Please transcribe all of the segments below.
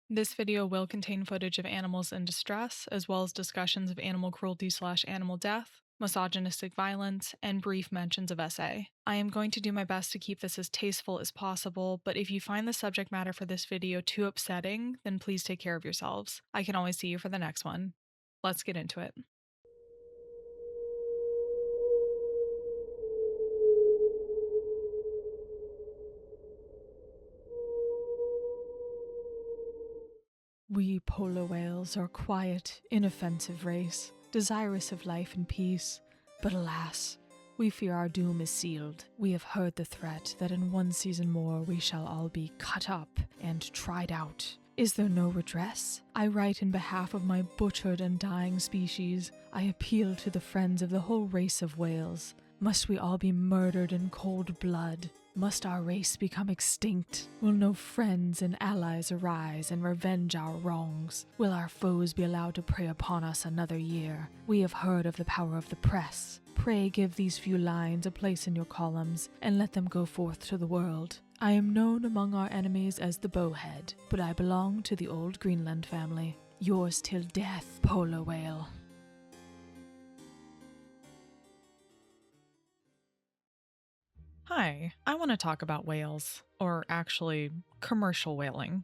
This video will contain footage of animals in distress, as well as discussions of animal cruelty/animal death, misogynistic violence, and brief mentions of SA. I am going to do my best to keep this as tasteful as possible, but if you find the subject matter for this video too upsetting, then please take care of yourselves. I can always see you for the next one. Let's get into it. We polar whales are a quiet, inoffensive race, desirous of life and peace. But alas, we fear our doom is sealed. We have heard the threat that in one season more we shall all be cut up and tried out. Is there no redress? I write in behalf of my butchered and dying species. I appeal to the friends of the whole race of whales. Must we all be murdered in cold blood? Must our race become extinct? Will no friends and allies arise and revenge our wrongs? Will our foes be allowed to prey upon us another year? We have heard of the power of the press. Pray give these few lines a place in your columns, and let them go forth to the world. I am known among our enemies as the Bowhead, but I belong to the old Greenland family. Yours till death, polar whale. Hi, I want to talk about whales, or actually, commercial whaling.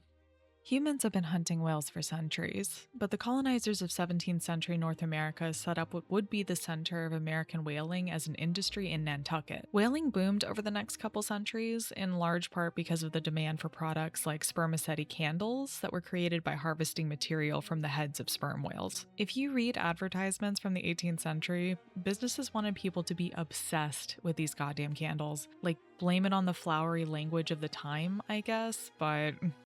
Humans have been hunting whales for centuries, but the colonizers of 17th century North America set up what would be the center of American whaling as an industry in Nantucket. Whaling boomed over the next couple centuries, in large part because of the demand for products like spermaceti candles that were created by harvesting material from the heads of sperm whales. If you read advertisements from the 18th century, businesses wanted people to be obsessed with these goddamn candles. Like, blame it on the flowery language of the time, I guess, but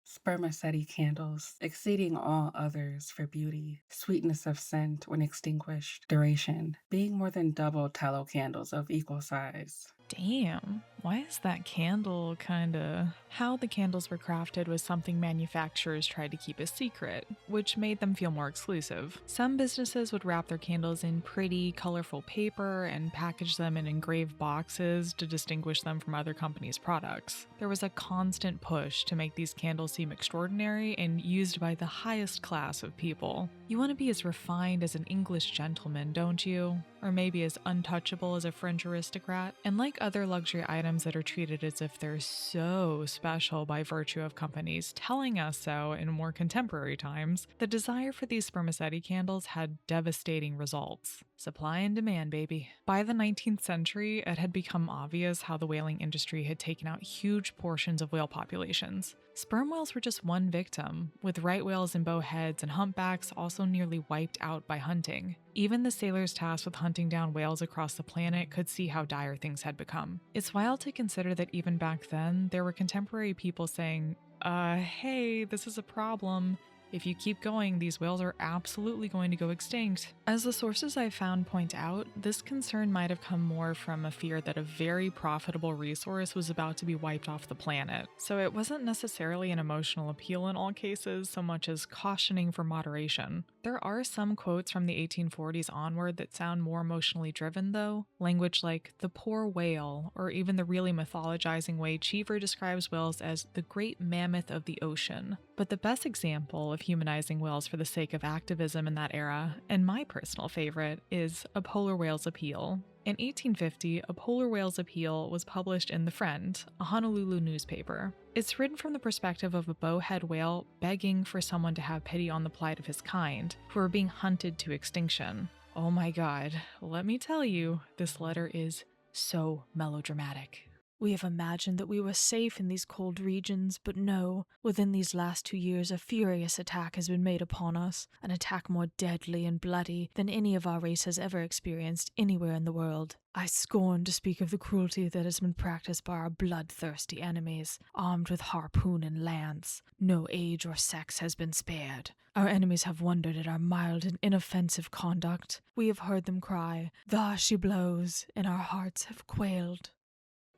Spermaceti candles, exceeding all others for beauty, sweetness of scent when extinguished, duration, being more than double tallow candles of equal size. damn, why is that candle kinda... How the candles were crafted was something manufacturers tried to keep a secret, which made them feel more exclusive. Some businesses would wrap their candles in pretty, colorful paper and package them in engraved boxes to distinguish them from other companies' products. There was a constant push to make these candles seem extraordinary and used by the highest class of people. You want to be as refined as an English gentleman, don't you? Or maybe as untouchable as a French aristocrat? And like other luxury items that are treated as if they're so special by virtue of companies telling us so in more contemporary times, the desire for these spermaceti candles had devastating results. Supply and demand, baby. By the 19th century, it had become obvious how the whaling industry had taken out huge portions of whale populations. Sperm whales were just one victim, with right whales and bowheads and humpbacks also nearly wiped out by hunting. Even the sailors tasked with hunting down whales across the planet could see how dire things had become. It's wild to consider that even back then, there were contemporary people saying, hey, this is a problem. If you keep going, these whales are absolutely going to go extinct. As the sources I've found point out, this concern might have come more from a fear that a very profitable resource was about to be wiped off the planet. So it wasn't necessarily an emotional appeal in all cases, so much as cautioning for moderation. There are some quotes from the 1840s onward that sound more emotionally driven though. Language like the poor whale, or even the really mythologizing way Cheever describes whales as the great mammoth of the ocean. But the best example of humanizing whales for the sake of activism in that era, and my personal favorite, is A Polar Whale's Appeal. In 1850, A Polar Whale's Appeal was published in The Friend, a Honolulu newspaper. It's written from the perspective of a bowhead whale begging for someone to have pity on the plight of his kind, who are being hunted to extinction. Oh my god, let me tell you, this letter is so melodramatic. We have imagined that we were safe in these cold regions, but no. Within these last 2 years, a furious attack has been made upon us, an attack more deadly and bloody than any of our race has ever experienced anywhere in the world. I scorn to speak of the cruelty that has been practiced by our bloodthirsty enemies, armed with harpoon and lance. No age or sex has been spared. Our enemies have wondered at our mild and inoffensive conduct. We have heard them cry, "Thus she blows," and our hearts have quailed.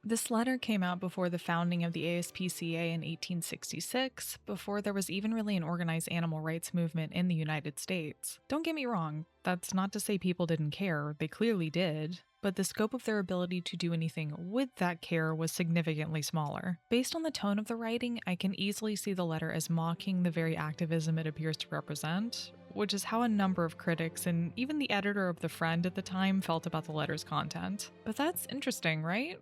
This letter came out before the founding of the ASPCA in 1866, before there was even really an organized animal rights movement in the United States. Don't get me wrong, that's not to say people didn't care, they clearly did. but the scope of their ability to do anything with that care was significantly smaller. Based on the tone of the writing, I can easily see the letter as mocking the very activism it appears to represent, which is how a number of critics and even the editor of The Friend at the time felt about the letter's content. But that's interesting, right?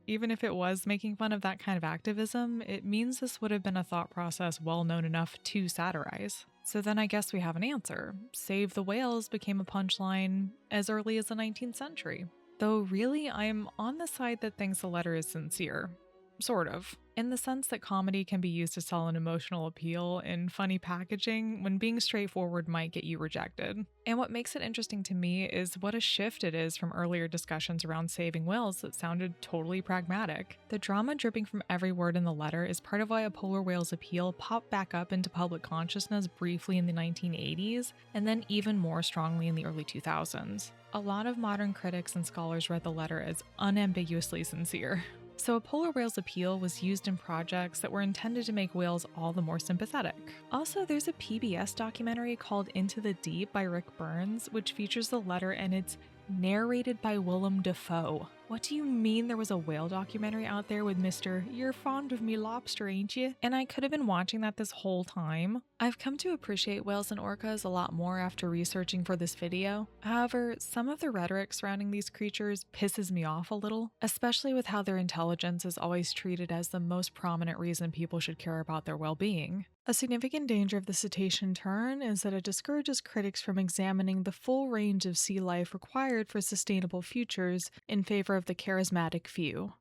Even if it was making fun of that kind of activism, it means this would have been a thought process well known enough to satirize. So then I guess we have an answer. Save the whales became a punchline as early as the 19th century. Though really, I'm on the side that thinks the letter is sincere. Sort of. In the sense that comedy can be used to sell an emotional appeal in funny packaging when being straightforward might get you rejected. And what makes it interesting to me is what a shift it is from earlier discussions around saving whales that sounded totally pragmatic. The drama dripping from every word in the letter is part of why a polar whale's appeal popped back up into public consciousness briefly in the 1980s, and then even more strongly in the early 2000s. A lot of modern critics and scholars read the letter as unambiguously sincere. So a polar whale's appeal was used in projects that were intended to make whales all the more sympathetic. Also, there's a PBS documentary called Into the Deep by Rick Burns, which features the letter, and it's narrated by Willem Dafoe. What do you mean there was a whale documentary out there with Mr. You're fond of me lobster, ain't you? And I could have been watching that this whole time. I've come to appreciate whales and orcas a lot more after researching for this video. However, some of the rhetoric surrounding these creatures pisses me off a little, especially with how their intelligence is always treated as the most prominent reason people should care about their well-being. A significant danger of the cetacean turn is that it discourages critics from examining the full range of sea life required for sustainable futures in favor of the charismatic few.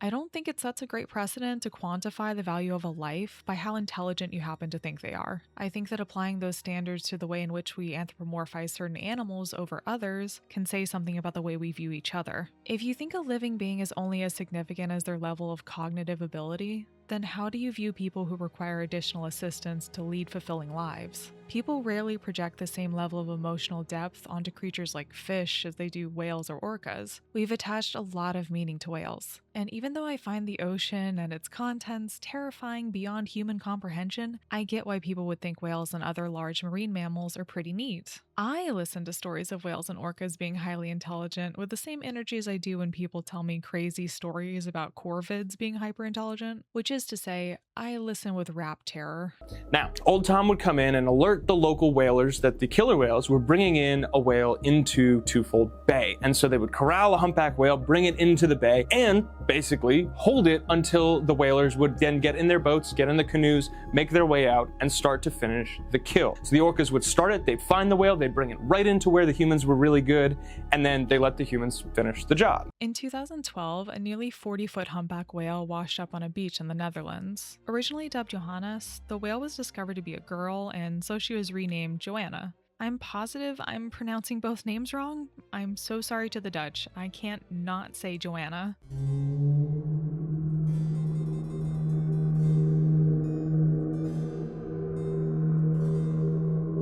I don't think it sets a great precedent to quantify the value of a life by how intelligent you happen to think they are. I think that applying those standards to the way in which we anthropomorphize certain animals over others can say something about the way we view each other. If you think a living being is only as significant as their level of cognitive ability, then how do you view people who require additional assistance to lead fulfilling lives? People rarely project the same level of emotional depth onto creatures like fish as they do whales or orcas. We've attached a lot of meaning to whales. And even though I find the ocean and its contents terrifying beyond human comprehension, I get why people would think whales and other large marine mammals are pretty neat. I listen to stories of whales and orcas being highly intelligent with the same energy as I do when people tell me crazy stories about corvids being hyper-intelligent, which is to say, I listen with rapt terror. Now, Old Tom would come in and alert the local whalers that the killer whales were bringing in a whale into Twofold Bay. And so they would corral a humpback whale, bring it into the bay, and basically hold it until the whalers would then get in their boats, get in the canoes, make their way out, and start to finish the kill. So the orcas would start it, they'd find the whale, they'd bring it right into where the humans were really good, and then they let the humans finish the job. In 2012, a nearly 40-foot humpback whale washed up on a beach in the Netherlands. Originally dubbed Johannes, the whale was discovered to be a girl, and so she was renamed Joanna. I'm positive I'm pronouncing both names wrong. I'm so sorry to the Dutch. I can't not say Joanna.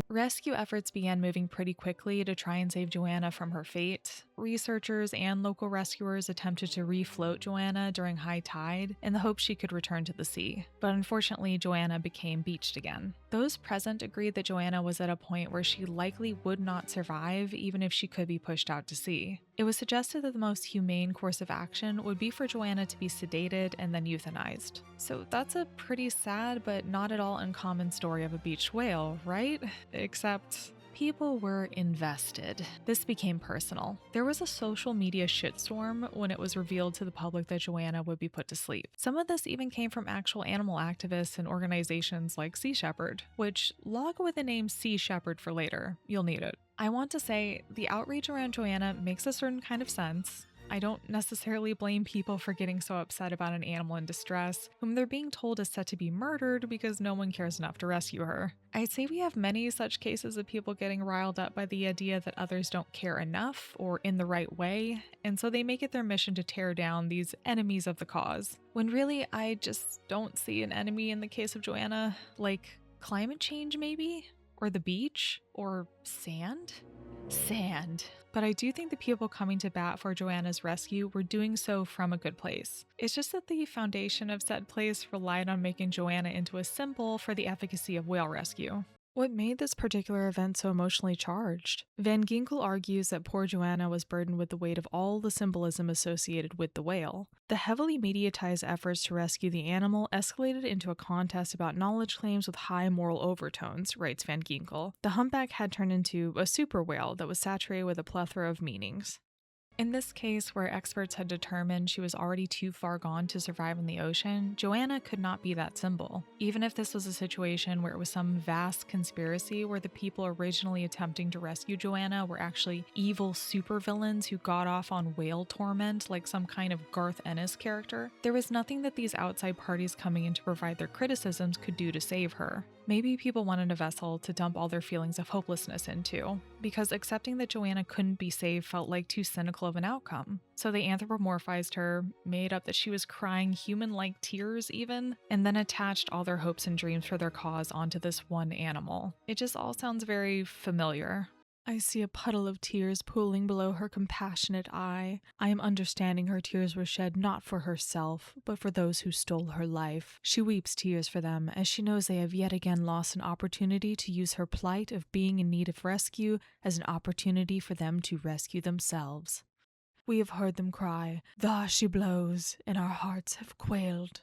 Rescue efforts began moving pretty quickly to try and save Joanna from her fate. Researchers and local rescuers attempted to refloat Joanna during high tide in the hope she could return to the sea. But unfortunately, Joanna became beached again. Those present agreed that Joanna was at a point where she likely would not survive even if she could be pushed out to sea. It was suggested that the most humane course of action would be for Joanna to be sedated and then euthanized. So that's a pretty sad but not at all uncommon story of a beached whale, right? Except people were invested. This became personal. There was a social media shitstorm when it was revealed to the public that Joanna would be put to sleep. Some of this even came from actual animal activists and organizations like Sea Shepherd, which log with the name Sea Shepherd for later. You'll need it. I want to say the outrage around Joanna makes a certain kind of sense. I don't necessarily blame people for getting so upset about an animal in distress, whom they're being told is set to be murdered because no one cares enough to rescue her. I'd say we have many such cases of people getting riled up by the idea that others don't care enough or in the right way, and so they make it their mission to tear down these enemies of the cause. When really, I just don't see an enemy in the case of Joanna. Like climate change maybe? Or the beach? Or sand? Sand. But I do think the people coming to bat for Joanna's rescue were doing so from a good place. It's just that the foundation of said place relied on making Joanna into a symbol for the efficacy of whale rescue. What made this particular event so emotionally charged? Van Ginkel argues that poor Joanna was burdened with the weight of all the symbolism associated with the whale. The heavily mediatized efforts to rescue the animal escalated into a contest about knowledge claims with high moral overtones, writes Van Ginkel. The humpback had turned into a super whale that was saturated with a plethora of meanings. In this case, where experts had determined she was already too far gone to survive in the ocean, Joanna could not be that symbol. Even if this was a situation where it was some vast conspiracy where the people originally attempting to rescue Joanna were actually evil supervillains who got off on whale torment like some kind of Garth Ennis character, there was nothing that these outside parties coming in to provide their criticisms could do to save her. Maybe people wanted a vessel to dump all their feelings of hopelessness into, because accepting that Joanna couldn't be saved felt like too cynical of an outcome. So they anthropomorphized her, made up that she was crying human-like tears even, and then attached all their hopes and dreams for their cause onto this one animal. It just all sounds very familiar. I see a puddle of tears pooling below her compassionate eye. I am understanding her tears were shed not for herself, but for those who stole her life. She weeps tears for them, as she knows they have yet again lost an opportunity to use her plight of being in need of rescue as an opportunity for them to rescue themselves. We have heard them cry, "Thus she blows," and our hearts have quailed.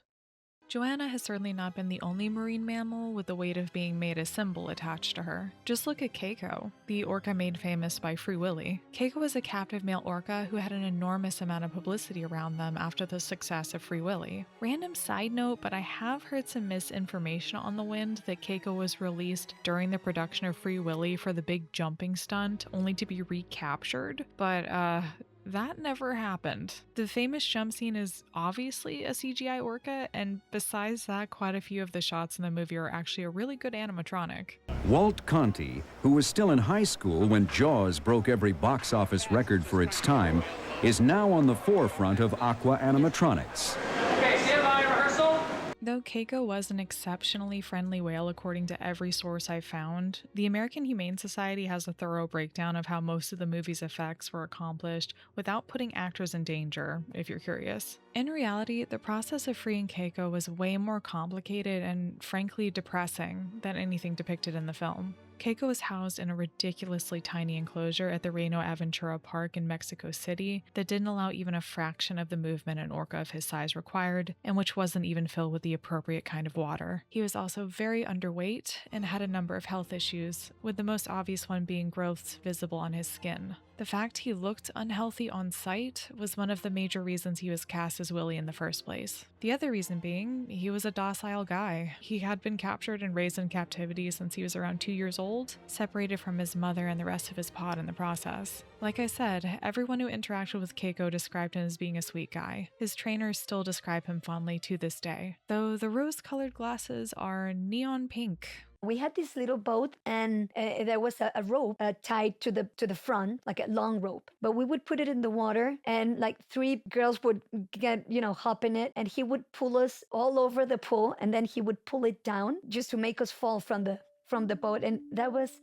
Joanna has certainly not been the only marine mammal with the weight of being made a symbol attached to her. Just look at Keiko, the orca made famous by Free Willy. Keiko was a captive male orca who had an enormous amount of publicity around them after the success of Free Willy. Random side note, but I have heard some misinformation on the wind that Keiko was released during the production of Free Willy for the big jumping stunt, only to be recaptured. But, that never happened. The famous jump scene is obviously a CGI orca, and besides that, quite a few of the shots in the movie are actually a really good animatronic. Walt Conte, who was still in high school when Jaws broke every box office record for its time, is now on the forefront of aqua animatronics. Okay, stand by, rehearsal. Though Keiko was an exceptionally friendly whale according to every source I've found, the American Humane Society has a thorough breakdown of how most of the movie's effects were accomplished without putting actors in danger, if you're curious. In reality, the process of freeing Keiko was way more complicated and frankly depressing than anything depicted in the film. Keiko was housed in a ridiculously tiny enclosure at the Reno Aventura Park in Mexico City that didn't allow even a fraction of the movement an orca of his size required, and which wasn't even filled with the appropriate kind of water. He was also very underweight and had a number of health issues, with the most obvious one being growths visible on his skin. The fact he looked unhealthy on sight was one of the major reasons he was cast as Willy in the first place. The other reason being, he was a docile guy. He had been captured and raised in captivity since he was around 2 years old, separated from his mother and the rest of his pod in the process. Like I said, everyone who interacted with Keiko described him as being a sweet guy. His trainers still describe him fondly to this day, though the rose-colored glasses are neon pink. We had this little boat, and there was a rope tied to the front, like a long rope. But we would put it in the water, and like 3 girls would get, hop in it, and he would pull us all over the pool, and then he would pull it down just to make us fall from the boat. And that was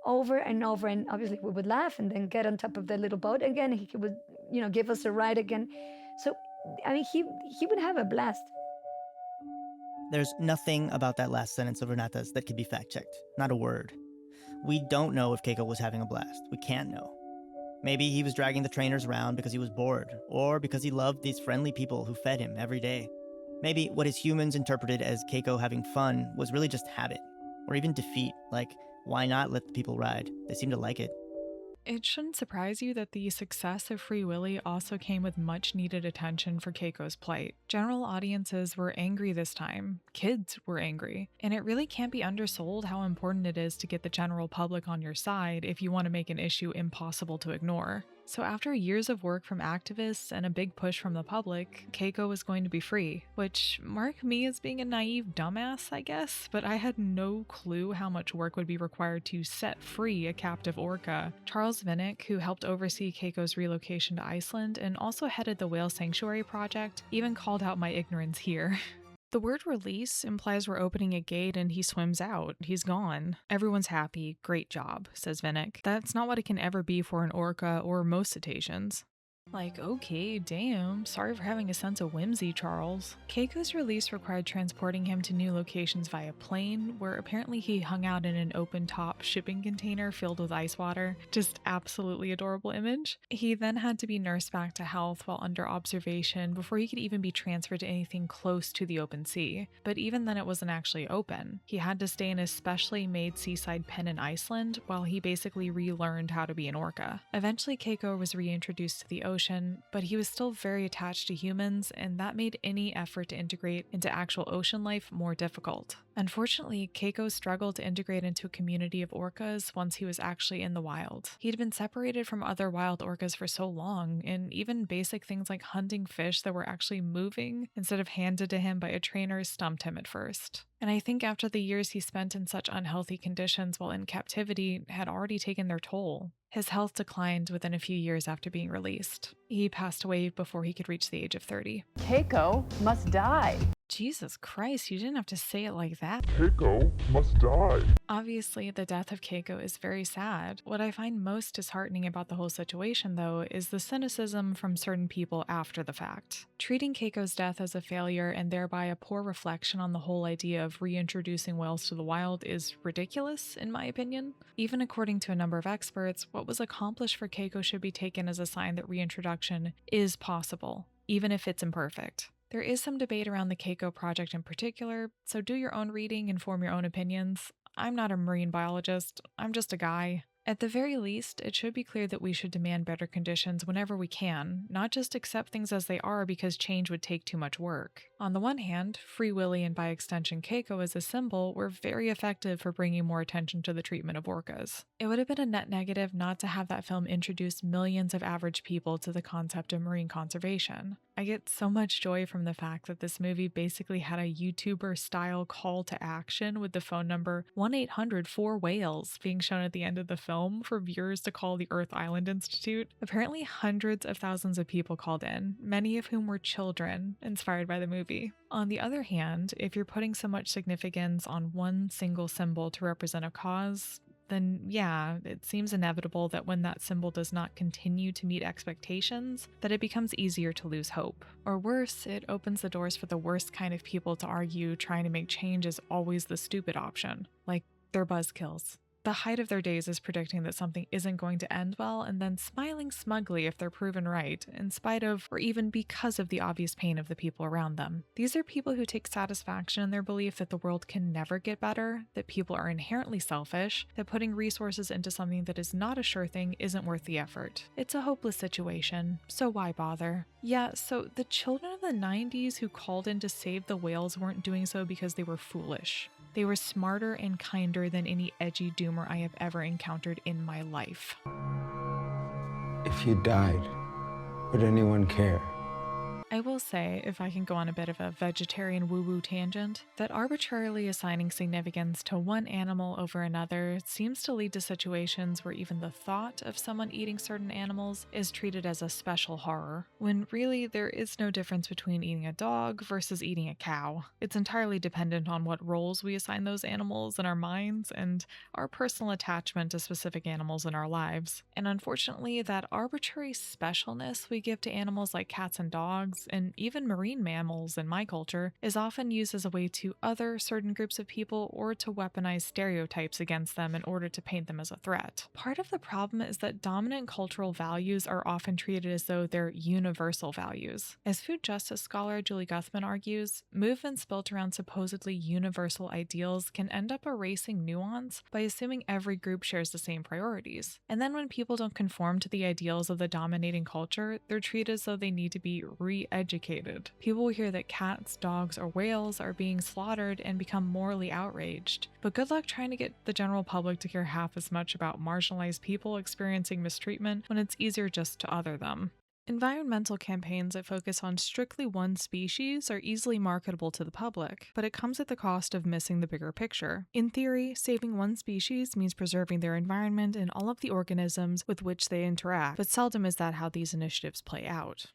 over and over, and obviously we would laugh and then get on top of the little boat again. He would, give us a ride again. So, I mean, he would have a blast. There's nothing about that last sentence of Renata's that could be fact-checked. Not a word. We don't know if Keiko was having a blast. We can't know. Maybe he was dragging the trainers around because he was bored, or because he loved these friendly people who fed him every day. Maybe what his humans interpreted as Keiko having fun was really just habit, or even defeat, like, why not let the people ride? They seem to like it. It shouldn't surprise you that the success of Free Willy also came with much needed attention for Keiko's plight. General audiences were angry this time. Kids were angry. And it really can't be undersold how important it is to get the general public on your side if you want to make an issue impossible to ignore. So after years of work from activists and a big push from the public, Keiko was going to be free, which mark me as being a naive dumbass, I guess, but I had no clue how much work would be required to set free a captive orca. Charles Vinnick, who helped oversee Keiko's relocation to Iceland and also headed the Whale Sanctuary Project, even called out my ignorance here. The word release implies we're opening a gate and he swims out. He's gone. Everyone's happy. Great job, says Vinnick. That's not what it can ever be for an orca or most cetaceans. Like, okay, damn, sorry for having a sense of whimsy, Charles. Keiko's release required transporting him to new locations via plane, where apparently he hung out in an open-top shipping container filled with ice water. Just absolutely adorable image. He then had to be nursed back to health while under observation before he could even be transferred to anything close to the open sea. But even then it wasn't actually open. He had to stay in a specially made seaside pen in Iceland while he basically relearned how to be an orca. Eventually Keiko was reintroduced to the ocean, but he was still very attached to humans, and that made any effort to integrate into actual ocean life more difficult. Unfortunately, Keiko struggled to integrate into a community of orcas once he was actually in the wild. He'd been separated from other wild orcas for so long, and even basic things like hunting fish that were actually moving instead of handed to him by a trainer stumped him at first. And I think after the years he spent in such unhealthy conditions while in captivity had already taken their toll. His health declined within a few years after being released. He passed away before he could reach the age of 30. Keiko must die. Jesus Christ, you didn't have to say it like that. Keiko must die. Obviously, the death of Keiko is very sad. What I find most disheartening about the whole situation, though, is the cynicism from certain people after the fact. Treating Keiko's death as a failure and thereby a poor reflection on the whole idea of reintroducing whales to the wild is ridiculous, in my opinion. Even according to a number of experts, what was accomplished for Keiko should be taken as a sign that reintroduction is possible, even if it's imperfect. There is some debate around the Keiko project in particular, so do your own reading and form your own opinions. I'm not a marine biologist, I'm just a guy. At the very least, it should be clear that we should demand better conditions whenever we can, not just accept things as they are because change would take too much work. On the one hand, Free Willy and by extension Keiko as a symbol were very effective for bringing more attention to the treatment of orcas. It would have been a net negative not to have that film introduce millions of average people to the concept of marine conservation. I get so much joy from the fact that this movie basically had a YouTuber-style call to action with the phone number 1-800-4-WHALES being shown at the end of the film for viewers to call the Earth Island Institute. Apparently hundreds of thousands of people called in, many of whom were children inspired by the movie. On the other hand, if you're putting so much significance on one single symbol to represent a cause, then yeah, it seems inevitable that when that symbol does not continue to meet expectations, that it becomes easier to lose hope. Or worse, it opens the doors for the worst kind of people to argue trying to make change is always the stupid option, like they're buzzkills. The height of their days is predicting that something isn't going to end well and then smiling smugly if they're proven right, in spite of or even because of the obvious pain of the people around them. These are people who take satisfaction in their belief that the world can never get better, that people are inherently selfish, that putting resources into something that is not a sure thing isn't worth the effort. It's a hopeless situation, so why bother? Yeah, so the children of the 90s who called in to save the whales weren't doing so because they were foolish. They were smarter and kinder than any edgy doomer I have ever encountered in my life. If you died, would anyone care? I will say, if I can go on a bit of a vegetarian woo-woo tangent, that arbitrarily assigning significance to one animal over another seems to lead to situations where even the thought of someone eating certain animals is treated as a special horror, when really there is no difference between eating a dog versus eating a cow. It's entirely dependent on what roles we assign those animals in our minds and our personal attachment to specific animals in our lives. And unfortunately, that arbitrary specialness we give to animals like cats and dogs, and even marine mammals in my culture, is often used as a way to other certain groups of people or to weaponize stereotypes against them in order to paint them as a threat. Part of the problem is that dominant cultural values are often treated as though they're universal values. As food justice scholar Julie Guthman argues, movements built around supposedly universal ideals can end up erasing nuance by assuming every group shares the same priorities. And then when people don't conform to the ideals of the dominating culture, they're treated as though they need to be re-educated. People will hear that cats, dogs, or whales are being slaughtered and become morally outraged. But good luck trying to get the general public to care half as much about marginalized people experiencing mistreatment when it's easier just to other them. Environmental campaigns that focus on strictly one species are easily marketable to the public, but it comes at the cost of missing the bigger picture. In theory, saving one species means preserving their environment and all of the organisms with which they interact, but seldom is that how these initiatives play out.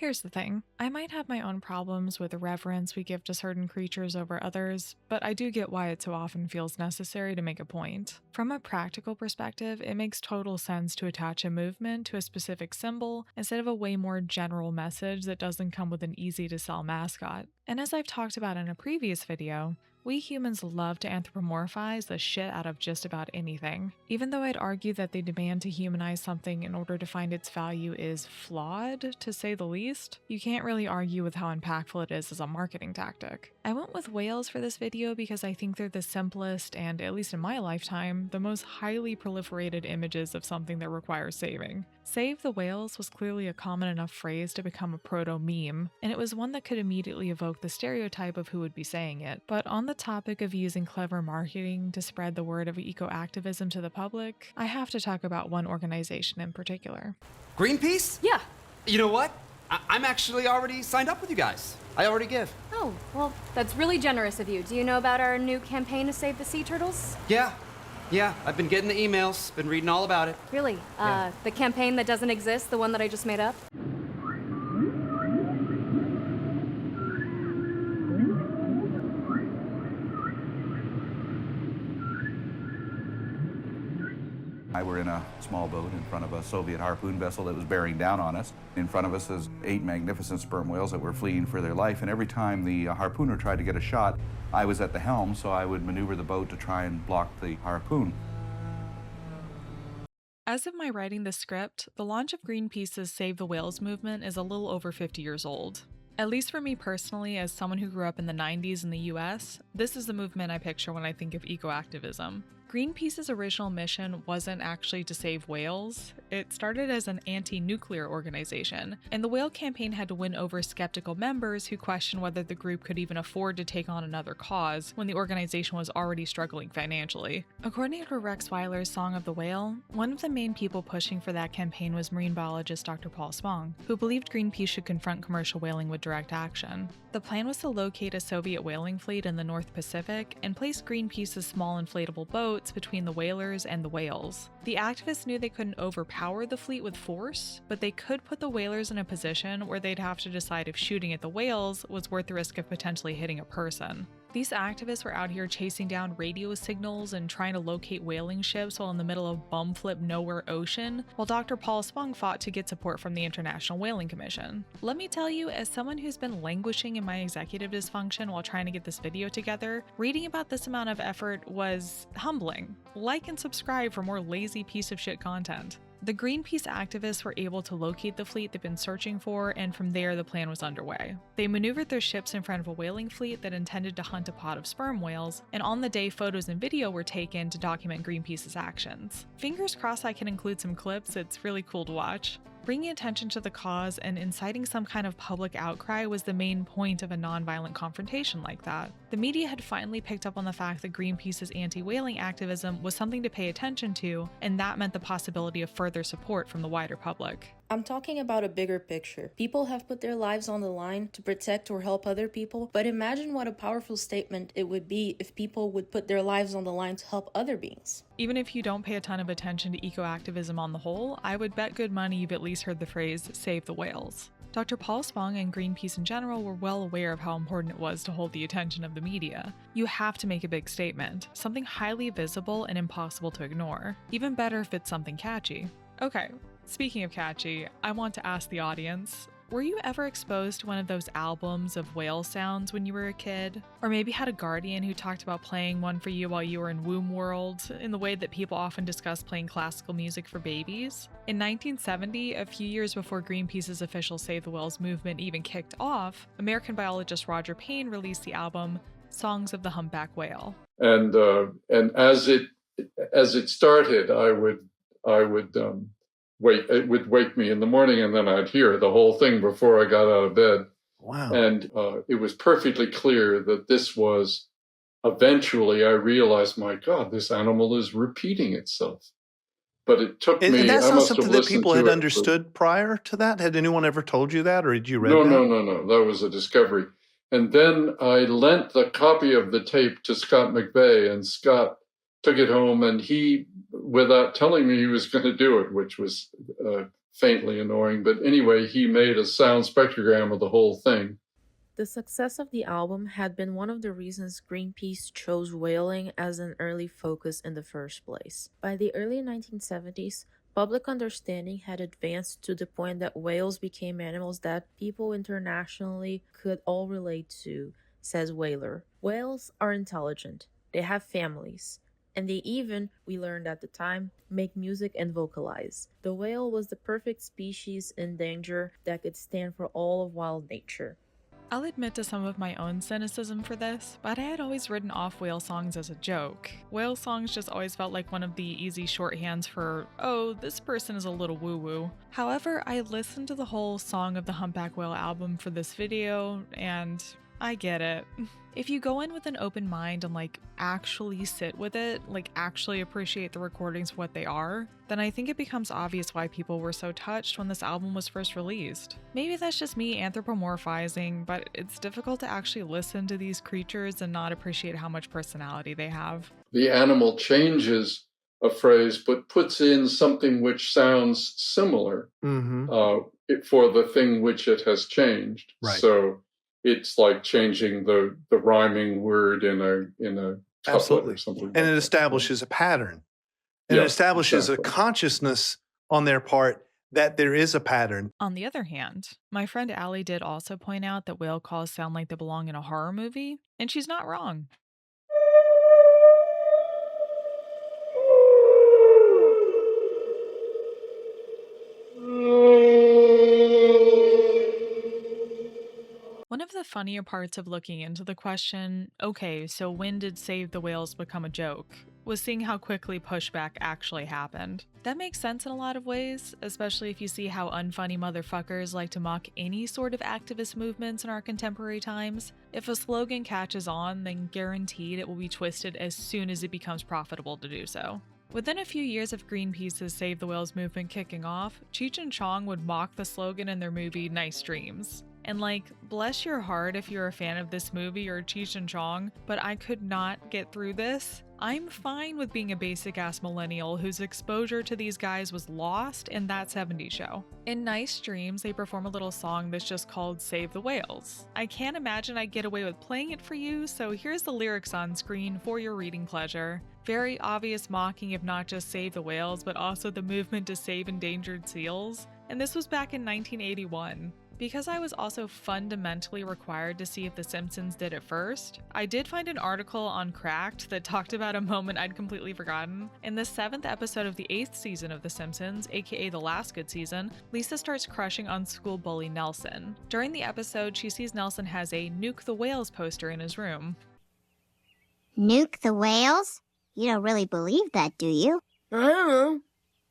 Here's the thing. I might have my own problems with the reverence we give to certain creatures over others, but I do get why it so often feels necessary to make a point. From a practical perspective, it makes total sense to attach a movement to a specific symbol instead of a way more general message that doesn't come with an easy-to-sell mascot. And as I've talked about in a previous video, we humans love to anthropomorphize the shit out of just about anything. Even though I'd argue that the demand to humanize something in order to find its value is flawed, to say the least, you can't really argue with how impactful it is as a marketing tactic. I went with whales for this video because I think they're the simplest and, at least in my lifetime, the most highly proliferated images of something that requires saving. Save the whales was clearly a common enough phrase to become a proto-meme, and it was one that could immediately evoke the stereotype of who would be saying it. But on the topic of using clever marketing to spread the word of eco-activism to the public, I have to talk about one organization in particular. Greenpeace? Yeah. You know what? I'm actually already signed up with you guys. I already give. Oh, well, that's really generous of you. Do you know about our new campaign to save the sea turtles? Yeah, I've been getting the emails, been reading all about it. Really? Yeah. The campaign that doesn't exist, the one that I just made up? I were in a small boat in front of a Soviet harpoon vessel that was bearing down on us. In front of us is 8 magnificent sperm whales that were fleeing for their life, and every time the harpooner tried to get a shot, I was at the helm, so I would maneuver the boat to try and block the harpoon. As of my writing the script, the launch of Greenpeace's Save the Whales movement is a little over 50 years old. At least for me personally, as someone who grew up in the 90s in the US, this is the movement I picture when I think of eco-activism. Greenpeace's original mission wasn't actually to save whales. It started as an anti-nuclear organization, and the whale campaign had to win over skeptical members who questioned whether the group could even afford to take on another cause when the organization was already struggling financially. According to Rex Weiler's Song of the Whale, one of the main people pushing for that campaign was marine biologist Dr. Paul Spong, who believed Greenpeace should confront commercial whaling with direct action. The plan was to locate a Soviet whaling fleet in the North Pacific and place Greenpeace's small inflatable boats between the whalers and the whales. The activists knew they couldn't overpower the fleet with force, but they could put the whalers in a position where they'd have to decide if shooting at the whales was worth the risk of potentially hitting a person. These activists were out here chasing down radio signals and trying to locate whaling ships while in the middle of bumflip nowhere ocean, while Dr. Paul Spong fought to get support from the International Whaling Commission. Let me tell you, as someone who's been languishing in my executive dysfunction while trying to get this video together, reading about this amount of effort was humbling. Like and subscribe for more lazy piece of shit content. The Greenpeace activists were able to locate the fleet they've been searching for, and from there the plan was underway. They maneuvered their ships in front of a whaling fleet that intended to hunt a pod of sperm whales, and on the day photos and video were taken to document Greenpeace's actions. Fingers crossed I can include some clips, it's really cool to watch. Bringing attention to the cause and inciting some kind of public outcry was the main point of a nonviolent confrontation like that. The media had finally picked up on the fact that Greenpeace's anti-whaling activism was something to pay attention to, and that meant the possibility of further support from the wider public. I'm talking about a bigger picture. People have put their lives on the line to protect or help other people, but imagine what a powerful statement it would be if people would put their lives on the line to help other beings. Even if you don't pay a ton of attention to eco-activism on the whole, I would bet good money you've at least heard the phrase, save the whales. Dr. Paul Spong and Greenpeace in general were well aware of how important it was to hold the attention of the media. You have to make a big statement, something highly visible and impossible to ignore. Even better if it's something catchy. Okay, speaking of catchy, I want to ask the audience, were you ever exposed to one of those albums of whale sounds when you were a kid? Or maybe had a guardian who talked about playing one for you while you were in womb world, in the way that people often discuss playing classical music for babies? In 1970, a few years before Greenpeace's official Save the Whales movement even kicked off, American biologist Roger Payne released the album Songs of the Humpback Whale. And as it started, it would wake me in the morning, and then I'd hear the whole thing before I got out of bed. Wow. And it was perfectly clear that this was, eventually I realized, my God, this animal is repeating itself. But it took me... And that's not something that people had understood prior to that? Had anyone ever told you that, or did you read that? No. That was a discovery. And then I lent the copy of the tape to Scott McVeigh, and Scott took it home, and he, without telling me he was going to do it, which was faintly annoying. But anyway, he made a sound spectrogram of the whole thing. The success of the album had been one of the reasons Greenpeace chose whaling as an early focus in the first place. By the early 1970s, public understanding had advanced to the point that whales became animals that people internationally could all relate to, says Whaler. Whales are intelligent, they have families, and they even, we learned at the time, make music and vocalize. The whale was the perfect species in danger that could stand for all of wild nature. I'll admit to some of my own cynicism for this, but I had always written off whale songs as a joke. Whale songs just always felt like one of the easy shorthands for, oh, this person is a little woo-woo. However, I listened to the whole Song of the Humpback Whale album for this video, and I get it. If you go in with an open mind and actually sit with it, actually appreciate the recordings for what they are, then I think it becomes obvious why people were so touched when this album was first released. Maybe that's just me anthropomorphizing, but it's difficult to actually listen to these creatures and not appreciate how much personality they have. The animal changes a phrase but puts in something which sounds similar for the thing which it has changed. Right. So it's like changing the rhyming word in a Absolutely. Or something. And it establishes a pattern. And it establishes exactly. a consciousness on their part that there is a pattern. On the other hand, my friend Allie did also point out that whale calls sound like they belong in a horror movie, and she's not wrong. One of the funnier parts of looking into the question, okay, so when did Save the Whales become a joke, was seeing how quickly pushback actually happened. That makes sense in a lot of ways, especially if you see how unfunny motherfuckers like to mock any sort of activist movements in our contemporary times. If a slogan catches on, then guaranteed it will be twisted as soon as it becomes profitable to do so. Within a few years of Greenpeace's Save the Whales movement kicking off, Cheech and Chong would mock the slogan in their movie Nice Dreams. And bless your heart if you're a fan of this movie or Cheech and Chong, but I could not get through this. I'm fine with being a basic-ass millennial whose exposure to these guys was lost in that 70s show. In Nice Dreams, they perform a little song that's just called Save the Whales. I can't imagine I'd get away with playing it for you, so here's the lyrics on screen for your reading pleasure. Very obvious mocking of not just Save the Whales, but also the movement to save endangered seals. And this was back in 1981. Because I was also fundamentally required to see if The Simpsons did it first, I did find an article on Cracked that talked about a moment I'd completely forgotten. In the 7th episode of the 8th season of The Simpsons, aka the last good season, Lisa starts crushing on school bully Nelson. During the episode, she sees Nelson has a Nuke the Whales poster in his room. Nuke the whales? You don't really believe that, do you? I don't know.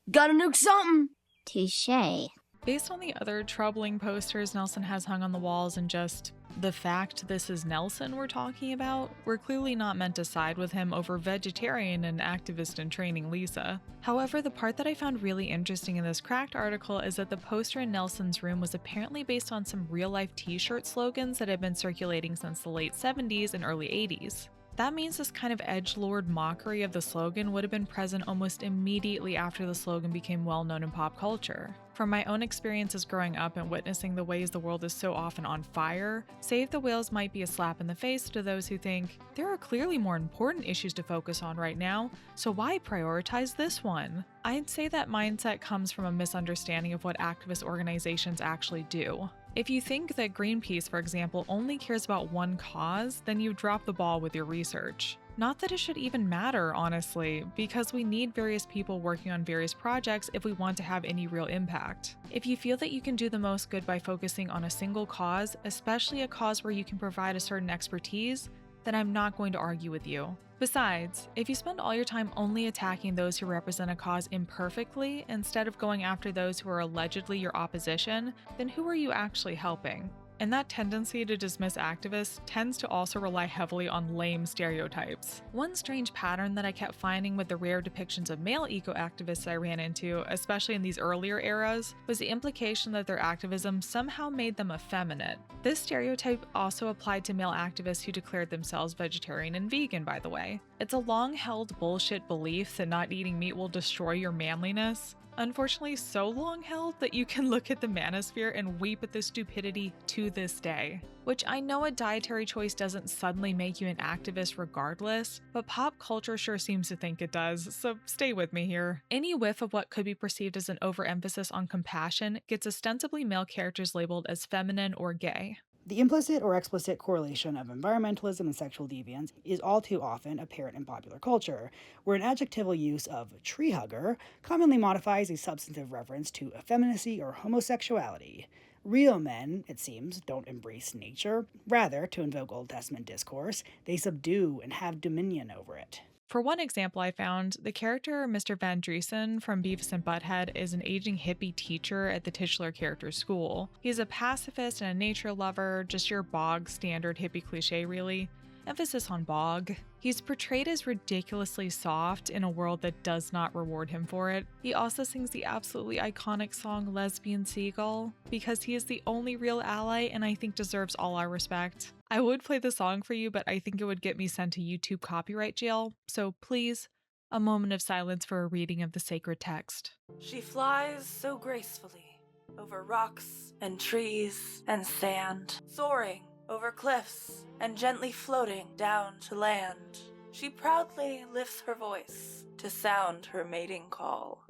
Gotta nuke something. Touché. Based on the other troubling posters Nelson has hung on the walls and just the fact this is Nelson we're talking about, we're clearly not meant to side with him over vegetarian and activist in training Lisa. However, the part that I found really interesting in this Cracked article is that the poster in Nelson's room was apparently based on some real-life t-shirt slogans that had been circulating since the late 70s and early 80s. That means this kind of edgelord mockery of the slogan would have been present almost immediately after the slogan became well known in pop culture. From my own experiences growing up and witnessing the ways the world is so often on fire, Save the Whales might be a slap in the face to those who think, there are clearly more important issues to focus on right now, so why prioritize this one? I'd say that mindset comes from a misunderstanding of what activist organizations actually do. If you think that Greenpeace, for example, only cares about one cause, then you drop the ball with your research. Not that it should even matter, honestly, because we need various people working on various projects if we want to have any real impact. If you feel that you can do the most good by focusing on a single cause, especially a cause where you can provide a certain expertise, then I'm not going to argue with you. Besides, if you spend all your time only attacking those who represent a cause imperfectly instead of going after those who are allegedly your opposition, then who are you actually helping? And that tendency to dismiss activists tends to also rely heavily on lame stereotypes. One strange pattern that I kept finding with the rare depictions of male eco-activists I ran into, especially in these earlier eras, was the implication that their activism somehow made them effeminate. This stereotype also applied to male activists who declared themselves vegetarian and vegan, by the way. It's a long-held bullshit belief that not eating meat will destroy your manliness. Unfortunately, so long held that you can look at the manosphere and weep at the stupidity to this day. Which I know a dietary choice doesn't suddenly make you an activist regardless, but pop culture sure seems to think it does, so stay with me here. Any whiff of what could be perceived as an overemphasis on compassion gets ostensibly male characters labeled as feminine or gay. The implicit or explicit correlation of environmentalism and sexual deviance is all too often apparent in popular culture, where an adjectival use of tree hugger commonly modifies a substantive reference to effeminacy or homosexuality. Real men, it seems, don't embrace nature. Rather, to invoke Old Testament discourse, they subdue and have dominion over it. For one example I found, the character Mr. Van Driesen from Beavis and Butthead is an aging hippie teacher at the titular character's school. He's a pacifist and a nature lover, just your bog standard hippie cliche really. Emphasis on bog. He's portrayed as ridiculously soft in a world that does not reward him for it. He also sings the absolutely iconic song Lesbian Seagull, because he is the only real ally and I think deserves all our respect. I would play the song for you, but I think it would get me sent to YouTube copyright jail, so please, a moment of silence for a reading of the sacred text. She flies so gracefully over rocks and trees and sand, soaring over cliffs and gently floating down to land. She proudly lifts her voice to sound her mating call,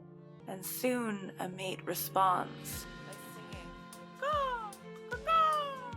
and soon a mate responds by singing, "Caw, caw, caw."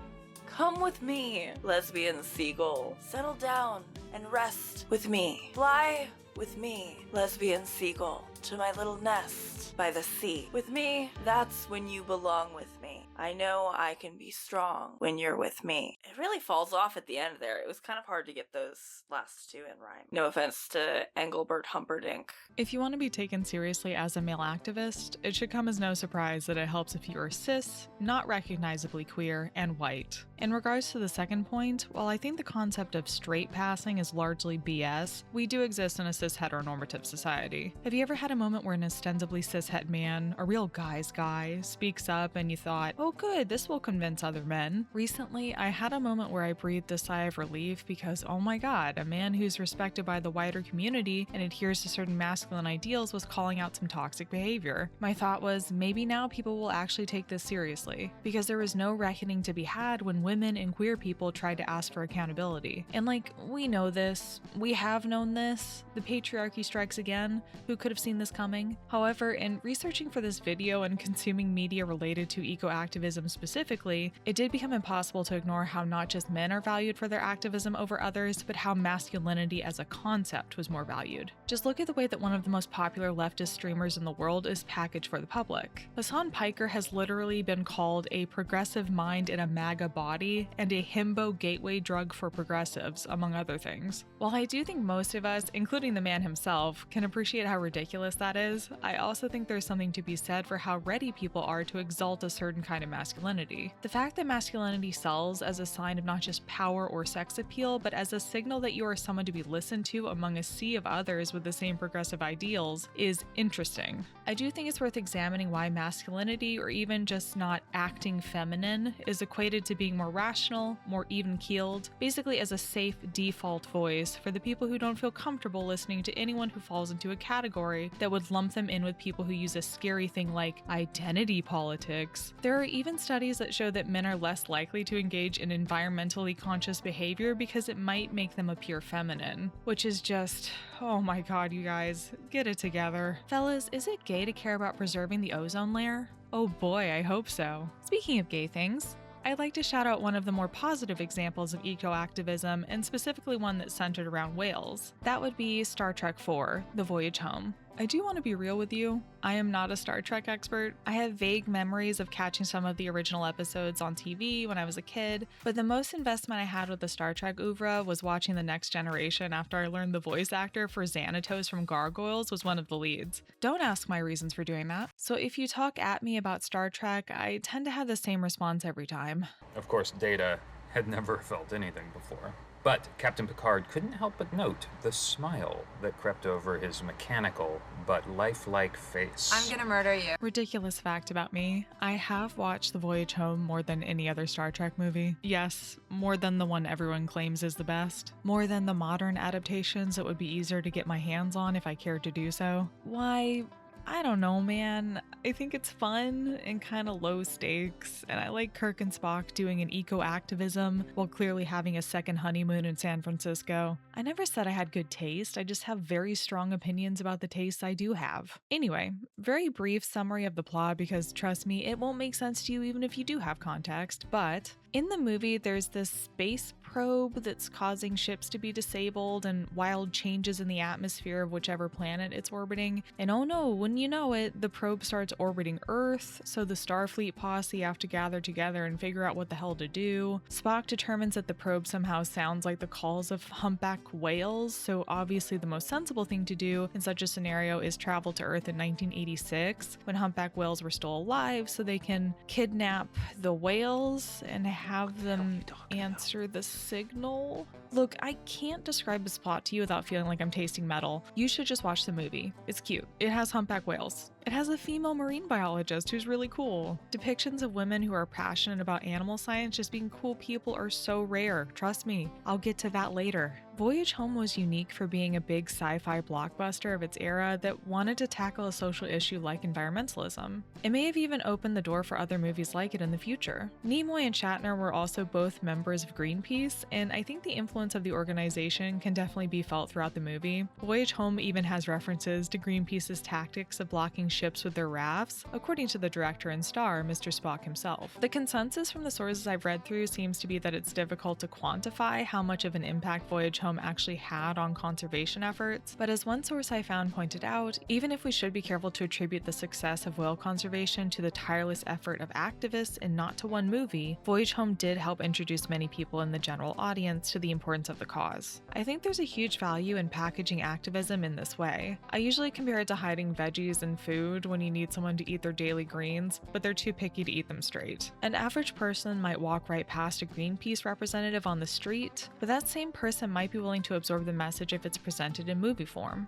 Come with me, lesbian seagull, settle down and rest with me. Fly with me, lesbian seagull, to my little nest by the sea. With me, that's when you belong with me. I know I can be strong when you're with me. It really falls off at the end there. It was kind of hard to get those last two in rhyme. No offense to Engelbert Humperdinck. If you want to be taken seriously as a male activist, it should come as no surprise that it helps if you are cis, not recognizably queer, and white. In regards to the second point, while I think the concept of straight passing is largely BS, we do exist in a cis heteronormative society. Have you ever had a moment where an ostensibly cishet man, a real guy's guy, speaks up and you thought, oh good, this will convince other men? Recently, I had a moment where I breathed a sigh of relief because, oh my god, a man who's respected by the wider community and adheres to certain masculine ideals was calling out some toxic behavior. My thought was, maybe now people will actually take this seriously, because there was no reckoning to be had when women and queer people tried to ask for accountability. And we know this, we have known this, the patriarchy strikes again, who could have seen this coming? However, in researching for this video and consuming media related to eco-activism specifically, it did become impossible to ignore how not just men are valued for their activism over others, but how masculinity as a concept was more valued. Just look at the way that one of the most popular leftist streamers in the world is packaged for the public. Hassan Piker has literally been called a progressive mind in a MAGA body and a himbo gateway drug for progressives, among other things. While I do think most of us, including the man himself, can appreciate how ridiculous that is, I also think there's something to be said for how ready people are to exalt a certain kind of masculinity. The fact that masculinity sells as a sign of not just power or sex appeal, but as a signal that you are someone to be listened to among a sea of others with the same progressive ideals is interesting. I do think it's worth examining why masculinity, or even just not acting feminine, is equated to being more rational, more even-keeled, basically as a safe default voice for the people who don't feel comfortable listening to anyone who falls into a category that would lump them in with people who use a scary thing like identity politics. There are even studies that show that men are less likely to engage in environmentally conscious behavior because it might make them appear feminine, which is just, oh my god, you guys, get it together. Fellas, is it gay to care about preserving the ozone layer? Oh boy, I hope so. Speaking of gay things, I'd like to shout out one of the more positive examples of eco-activism, and specifically one that's centered around whales. That would be Star Trek IV, The Voyage Home. I do want to be real with you. I am not a Star Trek expert. I have vague memories of catching some of the original episodes on TV when I was a kid, but the most investment I had with the Star Trek oeuvre was watching The Next Generation after I learned the voice actor for Xanatos from Gargoyles was one of the leads. Don't ask my reasons for doing that. So if you talk at me about Star Trek, I tend to have the same response every time. Of course, Data had never felt anything before. But Captain Picard couldn't help but note the smile that crept over his mechanical but lifelike face. I'm gonna murder you. Ridiculous fact about me. I have watched The Voyage Home more than any other Star Trek movie. Yes, more than the one everyone claims is the best. More than the modern adaptations that would be easier to get my hands on if I cared to do so. Why? I don't know, man. I think it's fun and kind of low stakes, and I like Kirk and Spock doing an eco-activism while clearly having a second honeymoon in San Francisco. I never said I had good taste, I just have very strong opinions about the tastes I do have. Anyway, very brief summary of the plot because trust me, it won't make sense to you even if you do have context, but in the movie there's this space probe that's causing ships to be disabled and wild changes in the atmosphere of whichever planet it's orbiting. And oh no, wouldn't you know it, the probe starts orbiting Earth, so the Starfleet posse have to gather together and figure out what the hell to do. Spock determines that the probe somehow sounds like the calls of humpback whales, so obviously the most sensible thing to do in such a scenario is travel to Earth in 1986 when humpback whales were still alive so they can kidnap the whales and have them answer the signal. Look, I can't describe this plot to you without feeling like I'm tasting metal. You should just watch the movie. It's cute. It has humpback whales. It has a female marine biologist who's really cool. Depictions of women who are passionate about animal science just being cool people are so rare. Trust me, I'll get to that later. Voyage Home was unique for being a big sci-fi blockbuster of its era that wanted to tackle a social issue like environmentalism. It may have even opened the door for other movies like it in the future. Nimoy and Shatner were also both members of Greenpeace, and I think the influence of the organization can definitely be felt throughout the movie. Voyage Home even has references to Greenpeace's tactics of blocking ships with their rafts, according to the director and star, Mr. Spock himself. The consensus from the sources I've read through seems to be that it's difficult to quantify how much of an impact Voyage Home actually had on conservation efforts, but as one source I found pointed out, even if we should be careful to attribute the success of whale conservation to the tireless effort of activists and not to one movie, Voyage Home did help introduce many people in the general audience to the importance of the cause. I think there's a huge value in packaging activism in this way. I usually compare it to hiding veggies in food when you need someone to eat their daily greens, but they're too picky to eat them straight. An average person might walk right past a Greenpeace representative on the street, but that same person might be willing to absorb the message if it's presented in movie form.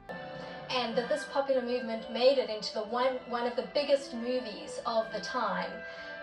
And that this popular movement made it into one of the biggest movies of the time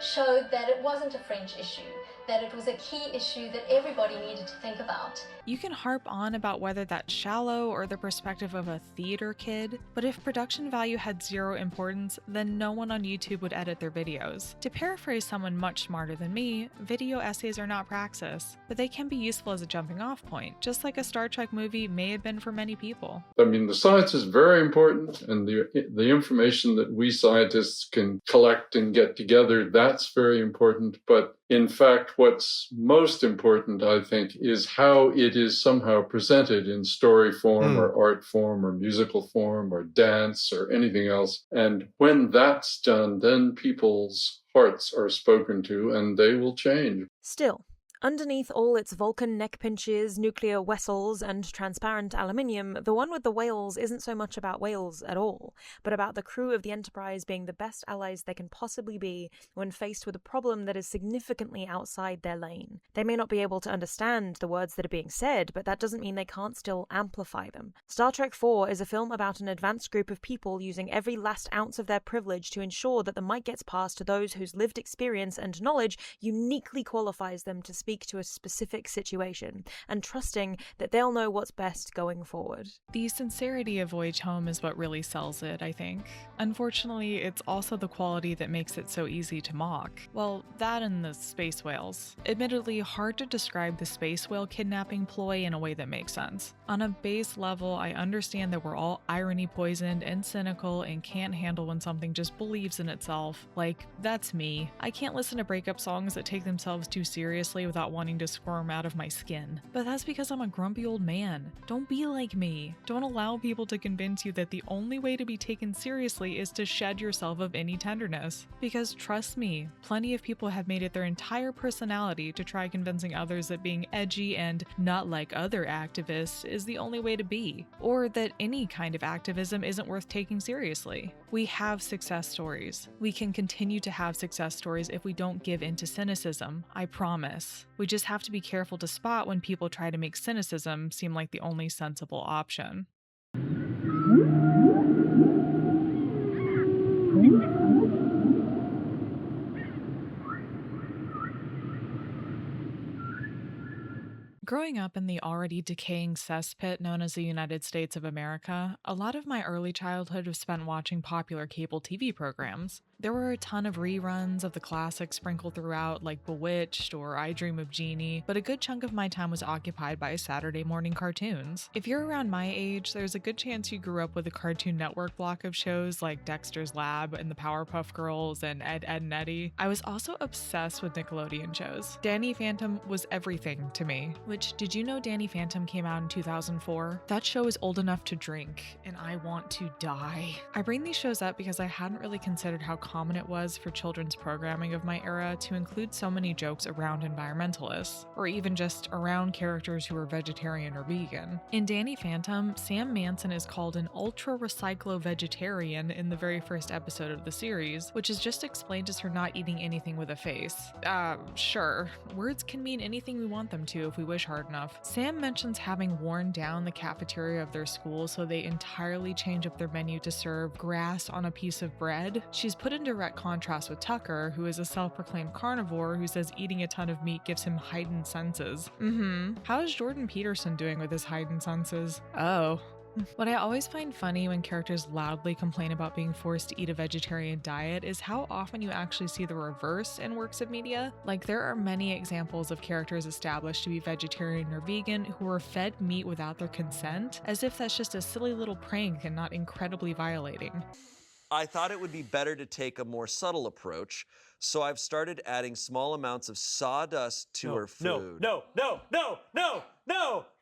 showed that it wasn't a fringe issue, that it was a key issue that everybody needed to think about. You can harp on about whether that's shallow or the perspective of a theater kid, but if production value had zero importance, then no one on YouTube would edit their videos. To paraphrase someone much smarter than me, video essays are not praxis, but they can be useful as a jumping off point, just like a Star Trek movie may have been for many people. I mean, the science is very important, and the information that we scientists can collect and get together, that's very important, but in fact, what's most important, I think, is how it is somehow presented in story form or art form or musical form or dance or anything else. And when that's done, then people's hearts are spoken to and they will change. Still, underneath all its Vulcan neck pinches, nuclear vessels, and transparent aluminium, the one with the whales isn't so much about whales at all, but about the crew of the Enterprise being the best allies they can possibly be when faced with a problem that is significantly outside their lane. They may not be able to understand the words that are being said, but that doesn't mean they can't still amplify them. Star Trek IV is a film about an advanced group of people using every last ounce of their privilege to ensure that the mic gets passed to those whose lived experience and knowledge uniquely qualifies them to speak to a specific situation, and trusting that they'll know what's best going forward. The sincerity of Voyage Home is what really sells it, I think. Unfortunately, it's also the quality that makes it so easy to mock. Well, that and the space whales. Admittedly, hard to describe the space whale kidnapping ploy in a way that makes sense. On a base level, I understand that we're all irony poisoned and cynical and can't handle when something just believes in itself. Like, that's me. I can't listen to breakup songs that take themselves too seriously without wanting to squirm out of my skin. But that's because I'm a grumpy old man. Don't be like me. Don't allow people to convince you that the only way to be taken seriously is to shed yourself of any tenderness. Because trust me, plenty of people have made it their entire personality to try convincing others that being edgy and not like other activists is the only way to be, or that any kind of activism isn't worth taking seriously. We have success stories. We can continue to have success stories if we don't give in to cynicism, I promise. We just have to be careful to spot when people try to make cynicism seem like the only sensible option. Growing up in the already decaying cesspit known as the United States of America, a lot of my early childhood was spent watching popular cable TV programs. There were a ton of reruns of the classics sprinkled throughout, like Bewitched or I Dream of Jeannie, but a good chunk of my time was occupied by Saturday morning cartoons. If you're around my age, there's a good chance you grew up with a Cartoon Network block of shows like Dexter's Lab and the Powerpuff Girls and Ed, Edd n Eddy. I was also obsessed with Nickelodeon shows. Danny Phantom was everything to me. Which, did you know Danny Phantom came out in 2004? That show is old enough to drink, and I want to die. I bring these shows up because I hadn't really considered how common it was for children's programming of my era to include so many jokes around environmentalists, or even just around characters who are vegetarian or vegan. In Danny Phantom, Sam Manson is called an ultra-recyclo-vegetarian in the very first episode of the series, which is just explained as her not eating anything with a face. Sure. Words can mean anything we want them to if we wish hard enough. Sam mentions having worn down the cafeteria of their school, so they entirely change up their menu to serve grass on a piece of bread. She's put in direct contrast with Tucker, who is a self-proclaimed carnivore who says eating a ton of meat gives him heightened senses. How is Jordan Peterson doing with his heightened senses? Oh. What I always find funny when characters loudly complain about being forced to eat a vegetarian diet is how often you actually see the reverse in works of media. Like, there are many examples of characters established to be vegetarian or vegan who are fed meat without their consent, as if that's just a silly little prank and not incredibly violating. I thought it would be better to take a more subtle approach, so I've started adding small amounts of sawdust to her food. No!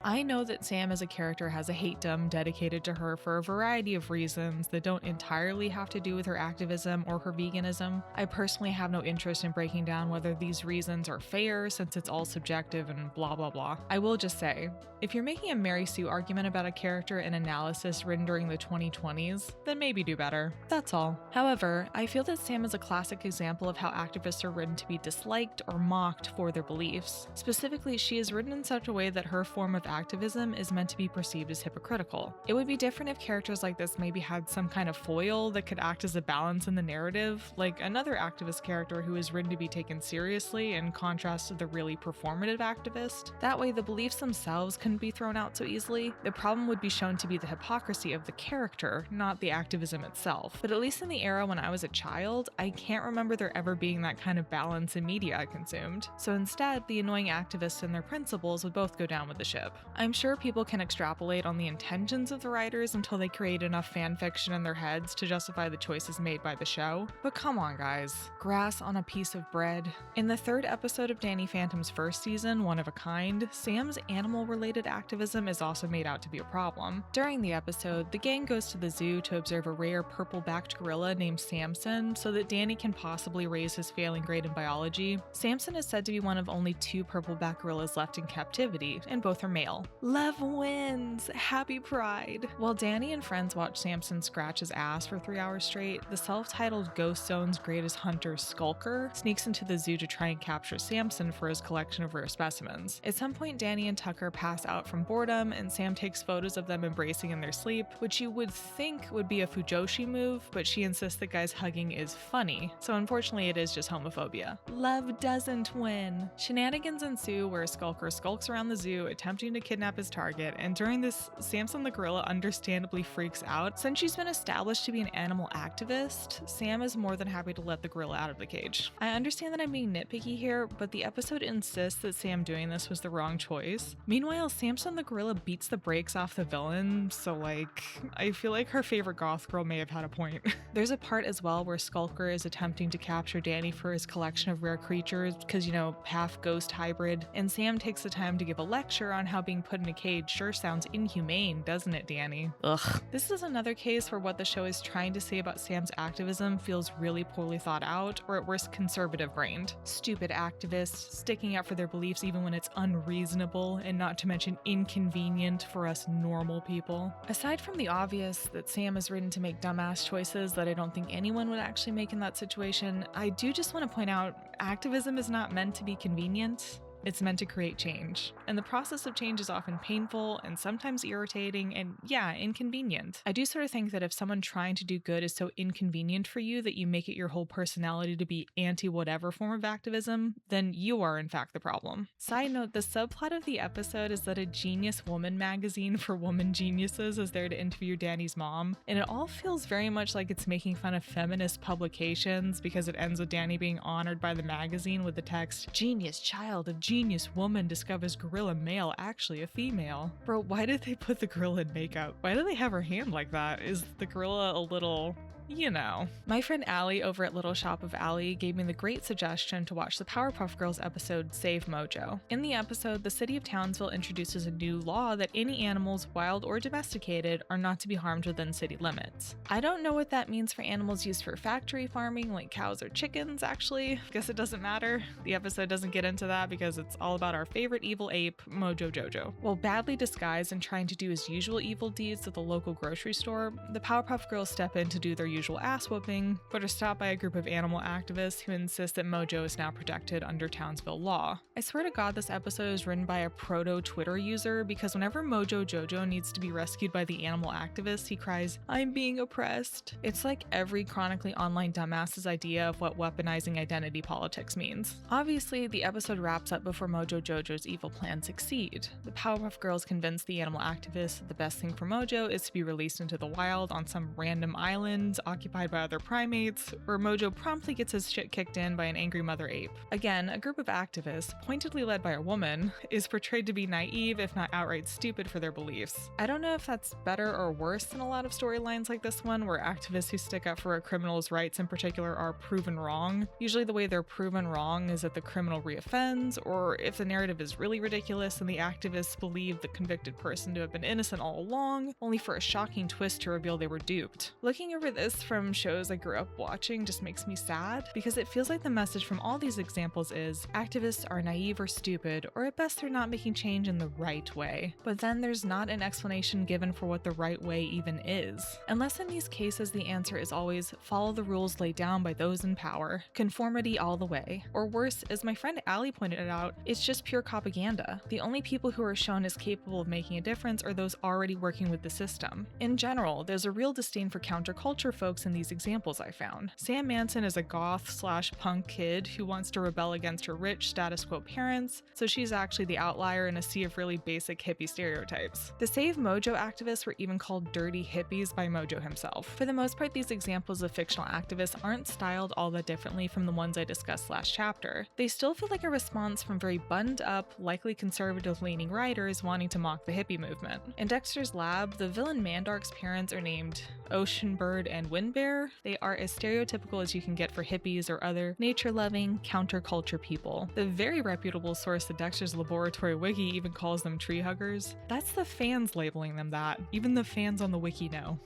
I know that Sam as a character has a hate-dom dedicated to her for a variety of reasons that don't entirely have to do with her activism or her veganism. I personally have no interest in breaking down whether these reasons are fair, since it's all subjective and blah blah blah. I will just say, if you're making a Mary Sue argument about a character in analysis written during the 2020s, then maybe do better. That's all. However, I feel that Sam is a classic example of how activists are written to be disliked or mocked for their beliefs. Specifically, she is written in such a way that her form of activism is meant to be perceived as hypocritical. It would be different if characters like this maybe had some kind of foil that could act as a balance in the narrative, like another activist character who is written to be taken seriously in contrast to the really performative activist. That way the beliefs themselves couldn't be thrown out so easily. The problem would be shown to be the hypocrisy of the character, not the activism itself. But at least in the era when I was a child, I can't remember there ever being that kind of balance in media I consumed. So instead, the annoying activists and their principles would both go down with the ship. I'm sure people can extrapolate on the intentions of the writers until they create enough fan fiction in their heads to justify the choices made by the show, but come on guys. Grass on a piece of bread. In the third episode of Danny Phantom's first season, One of a Kind, Sam's animal-related activism is also made out to be a problem. During the episode, the gang goes to the zoo to observe a rare purple-backed gorilla named Samson so that Danny can possibly raise his failing grade in biology. Samson is said to be one of only 2 purple-backed gorillas left in captivity, and both are male. Love wins! Happy Pride! While Danny and friends watch Samson scratch his ass for 3 hours straight, the self-titled Ghost Zone's greatest hunter, Skulker, sneaks into the zoo to try and capture Samson for his collection of rare specimens. At some point, Danny and Tucker pass out from boredom, and Sam takes photos of them embracing in their sleep, which you would think would be a Fujoshi move, but she insists the guys hugging is funny, so unfortunately it is just homophobia. Love doesn't win! Shenanigans ensue where Skulker skulks around the zoo, attempting to kidnap his target, and during this, Samson the gorilla understandably freaks out. Since she's been established to be an animal activist, Sam is more than happy to let the gorilla out of the cage. I understand that I'm being nitpicky here, but the episode insists that Sam doing this was the wrong choice. Meanwhile, Samson the gorilla beats the brakes off the villain, so I feel like her favorite goth girl may have had a point. There's a part as well where Skulker is attempting to capture Danny for his collection of rare creatures, because half ghost hybrid, and Sam takes the time to give a lecture on how being put in a cage sure sounds inhumane, doesn't it, Danny? Ugh. This is another case where what the show is trying to say about Sam's activism feels really poorly thought out, or at worst conservative-brained. Stupid activists, sticking up for their beliefs even when it's unreasonable, and not to mention inconvenient for us normal people. Aside from the obvious that Sam is written to make dumbass choices that I don't think anyone would actually make in that situation, I do just want to point out activism is not meant to be convenient. It's meant to create change. And the process of change is often painful and sometimes irritating and, yeah, inconvenient. I do sort of think that if someone trying to do good is so inconvenient for you that you make it your whole personality to be anti-whatever form of activism, then you are in fact the problem. Side note, the subplot of the episode is that a Genius Woman magazine for woman geniuses is there to interview Danny's mom, and it all feels very much like it's making fun of feminist publications because it ends with Danny being honored by the magazine with the text, "Genius child of genius woman discovers gorilla male actually a female." Bro, why did they put the gorilla in makeup? Why do they have her hand like that? Is the gorilla a little... you know. My friend Allie over at Little Shop of Allie gave me the great suggestion to watch the Powerpuff Girls episode Save Mojo. In the episode, the city of Townsville introduces a new law that any animals, wild or domesticated, are not to be harmed within city limits. I don't know what that means for animals used for factory farming, like cows or chickens, actually. Guess it doesn't matter. The episode doesn't get into that because it's all about our favorite evil ape, Mojo Jojo. While badly disguised and trying to do his usual evil deeds at the local grocery store, the Powerpuff Girls step in to do their usual ass whooping, but are stopped by a group of animal activists who insist that Mojo is now protected under Townsville law. I swear to God this episode is written by a proto-Twitter user because whenever Mojo Jojo needs to be rescued by the animal activists, he cries, "I'm being oppressed." It's like every chronically online dumbass's idea of what weaponizing identity politics means. Obviously, the episode wraps up before Mojo Jojo's evil plans succeed. The Powerpuff Girls convince the animal activists that the best thing for Mojo is to be released into the wild on some random island occupied by other primates, where Mojo promptly gets his shit kicked in by an angry mother ape. Again, a group of activists, pointedly led by a woman, is portrayed to be naive, if not outright stupid for their beliefs. I don't know if that's better or worse than a lot of storylines like this one, where activists who stick up for a criminal's rights in particular are proven wrong. Usually the way they're proven wrong is that the criminal reoffends, or if the narrative is really ridiculous and the activists believe the convicted person to have been innocent all along, only for a shocking twist to reveal they were duped. Looking over this from shows I grew up watching just makes me sad, because it feels like the message from all these examples is activists are naive or stupid, or at best they're not making change in the right way. But then there's not an explanation given for what the right way even is. Unless in these cases the answer is always follow the rules laid down by those in power, conformity all the way. Or worse, as my friend Allie pointed it out, it's just pure propaganda. The only people who are shown as capable of making a difference are those already working with the system. In general, there's a real disdain for counterculture folks in these examples I found. Sam Manson is a goth/punk kid who wants to rebel against her rich status quo parents, so she's actually the outlier in a sea of really basic hippie stereotypes. The Save Mojo activists were even called dirty hippies by Mojo himself. For the most part, these examples of fictional activists aren't styled all that differently from the ones I discussed last chapter. They still feel like a response from very buttoned up, likely conservative-leaning writers wanting to mock the hippie movement. In Dexter's Lab, the villain Mandark's parents are named Ocean Bird and Windbear. They are as stereotypical as you can get for hippies or other nature-loving, counterculture people. The very reputable source, the Dexter's Laboratory Wiki, even calls them tree huggers. That's the fans labeling them that. Even the fans on the wiki know.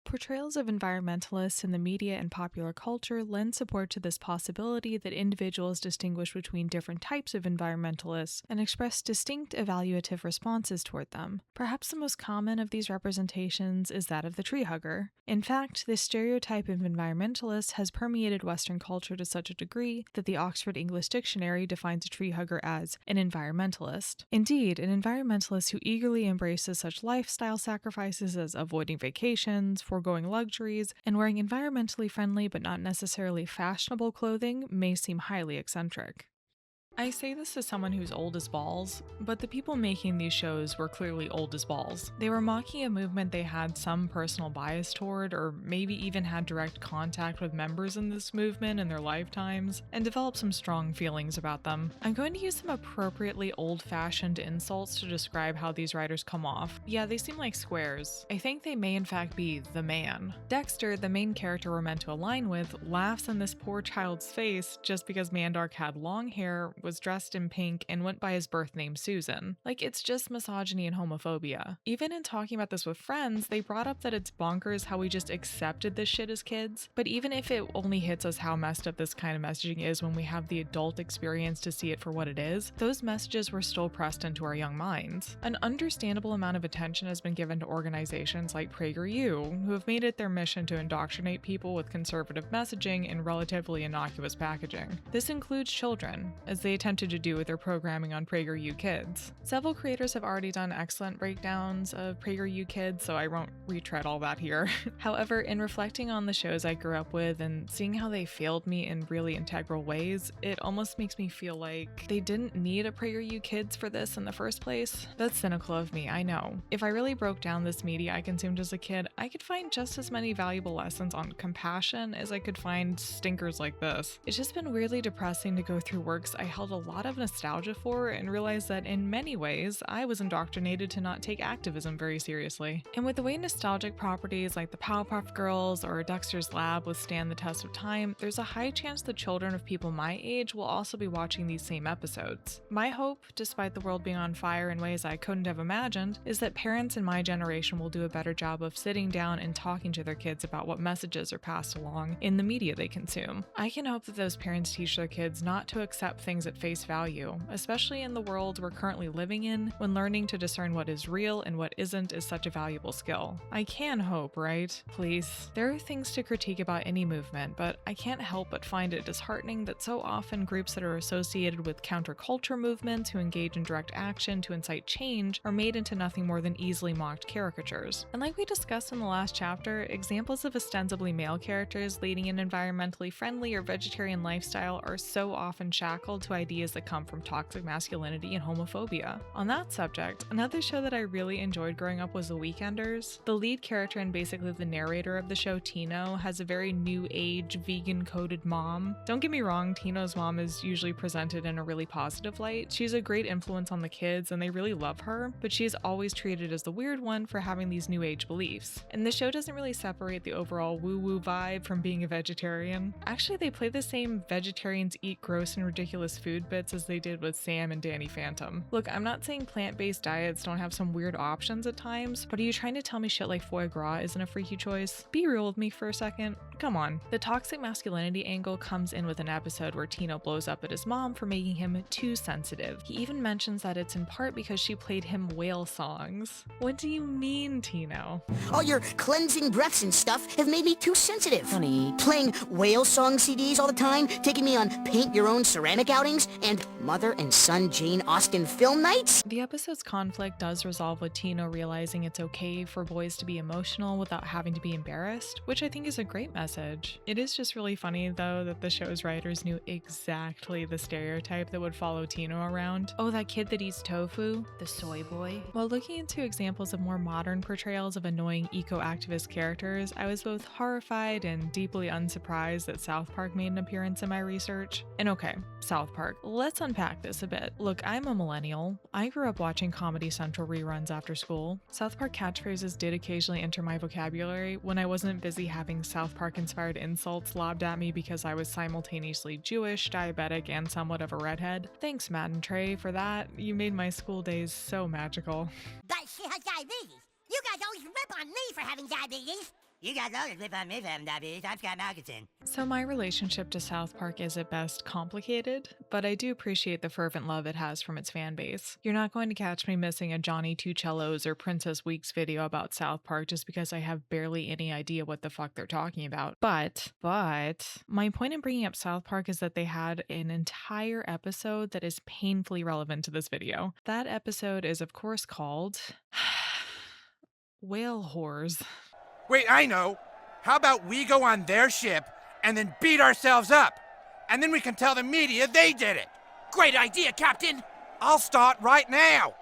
Portrayals of environmentalists in the media and popular culture lend support to this possibility that individuals distinguish between different types of environmentalists and express distinct evaluative responses toward them. Perhaps the most common of these representations is that of the tree hugger. In fact, this stereotype of environmentalist has permeated Western culture to such a degree that the Oxford English Dictionary defines a tree hugger as an environmentalist. Indeed, an environmentalist who eagerly embraces such lifestyle sacrifices as avoiding vacations, foregoing luxuries, and wearing environmentally friendly but not necessarily fashionable clothing may seem highly eccentric. I say this as someone who's old as balls, but the people making these shows were clearly old as balls. They were mocking a movement they had some personal bias toward, or maybe even had direct contact with members in this movement in their lifetimes, and developed some strong feelings about them. I'm going to use some appropriately old-fashioned insults to describe how these writers come off. Yeah, they seem like squares. I think they may in fact be the man. Dexter, the main character we're meant to align with, laughs in this poor child's face just because Mandark had long hair, was dressed in pink, and went by his birth name Susan. Like, it's just misogyny and homophobia. Even in talking about this with friends, they brought up that it's bonkers how we just accepted this shit as kids, but even if it only hits us how messed up this kind of messaging is when we have the adult experience to see it for what it is, those messages were still pressed into our young minds. An understandable amount of attention has been given to organizations like PragerU, who have made it their mission to indoctrinate people with conservative messaging in relatively innocuous packaging. This includes children, as they attempted to do with their programming on PragerU Kids. Several creators have already done excellent breakdowns of PragerU Kids, so I won't retread all that here. However, in reflecting on the shows I grew up with and seeing how they failed me in really integral ways, it almost makes me feel like they didn't need a PragerU Kids for this in the first place. That's cynical of me, I know. If I really broke down this media I consumed as a kid, I could find just as many valuable lessons on compassion as I could find stinkers like this. It's just been weirdly depressing to go through works I held a lot of nostalgia for and realize that in many ways, I was indoctrinated to not take activism very seriously. And with the way nostalgic properties like the Powerpuff Girls or Dexter's Lab withstand the test of time, there's a high chance the children of people my age will also be watching these same episodes. My hope, despite the world being on fire in ways I couldn't have imagined, is that parents in my generation will do a better job of sitting down and talking to their kids about what messages are passed along in the media they consume. I can hope that those parents teach their kids not to accept things at face value, especially in the world we're currently living in, when learning to discern what is real and what isn't is such a valuable skill. I can hope, right? Please. There are things to critique about any movement, but I can't help but find it disheartening that so often groups that are associated with counterculture movements who engage in direct action to incite change are made into nothing more than easily mocked caricatures. And like we discussed in the last chapter, examples of ostensibly male characters leading an environmentally friendly or vegetarian lifestyle are so often shackled to ideas that come from toxic masculinity and homophobia. On that subject, another show that I really enjoyed growing up was The Weekenders. The lead character and basically the narrator of the show, Tino, has a very new age, vegan-coded mom. Don't get me wrong, Tino's mom is usually presented in a really positive light. She's a great influence on the kids and they really love her, but she is always treated as the weird one for having these new age beliefs. And the show doesn't really separate the overall woo-woo vibe from being a vegetarian. Actually, they play the same vegetarians eat gross and ridiculous food bits as they did with Sam and Danny Phantom. Look, I'm not saying plant-based diets don't have some weird options at times, but are you trying to tell me shit like foie gras isn't a freaky choice? Be real with me for a second. Come on. The toxic masculinity angle comes in with an episode where Tino blows up at his mom for making him too sensitive. He even mentions that it's in part because she played him whale songs. What do you mean, Tino? All your cleansing breaths and stuff have made me too sensitive. Honey. Playing whale song CDs all the time, taking me on paint your own ceramic outings, and mother and son Jane Austen film nights? The episode's conflict does resolve with Tino realizing it's okay for boys to be emotional without having to be embarrassed, which I think is a great message. It is just really funny though that the show's writers knew exactly the stereotype that would follow Tino around. Oh, that kid that eats tofu? The soy boy? While looking into examples of more modern portrayals of annoying eco-activist characters, I was both horrified and deeply unsurprised that South Park made an appearance in my research. And okay, South Park. Let's unpack this a bit. Look, I'm a millennial. I grew up watching Comedy Central reruns after school. South Park catchphrases did occasionally enter my vocabulary when I wasn't busy having South Park-inspired insults lobbed at me because I was simultaneously Jewish, diabetic, and somewhat of a redhead. Thanks, Matt and Trey, for that. You made my school days so magical. But she has diabetes. You guys always rip on me for having diabetes. You guys always rip on me for having diabetes. I'm Scott Malkinson. So my relationship to South Park is at best complicated, but I do appreciate the fervent love it has from its fan base. You're not going to catch me missing a Johnny Two Cellos or Princess Weeks video about South Park just because I have barely any idea what the fuck they're talking about. But my point in bringing up South Park is that they had an entire episode that is painfully relevant to this video. That episode is of course called Whale Whores. Wait, I know. How about we go on their ship and then beat ourselves up? And then we can tell the media they did it. Great idea, Captain. I'll start right now.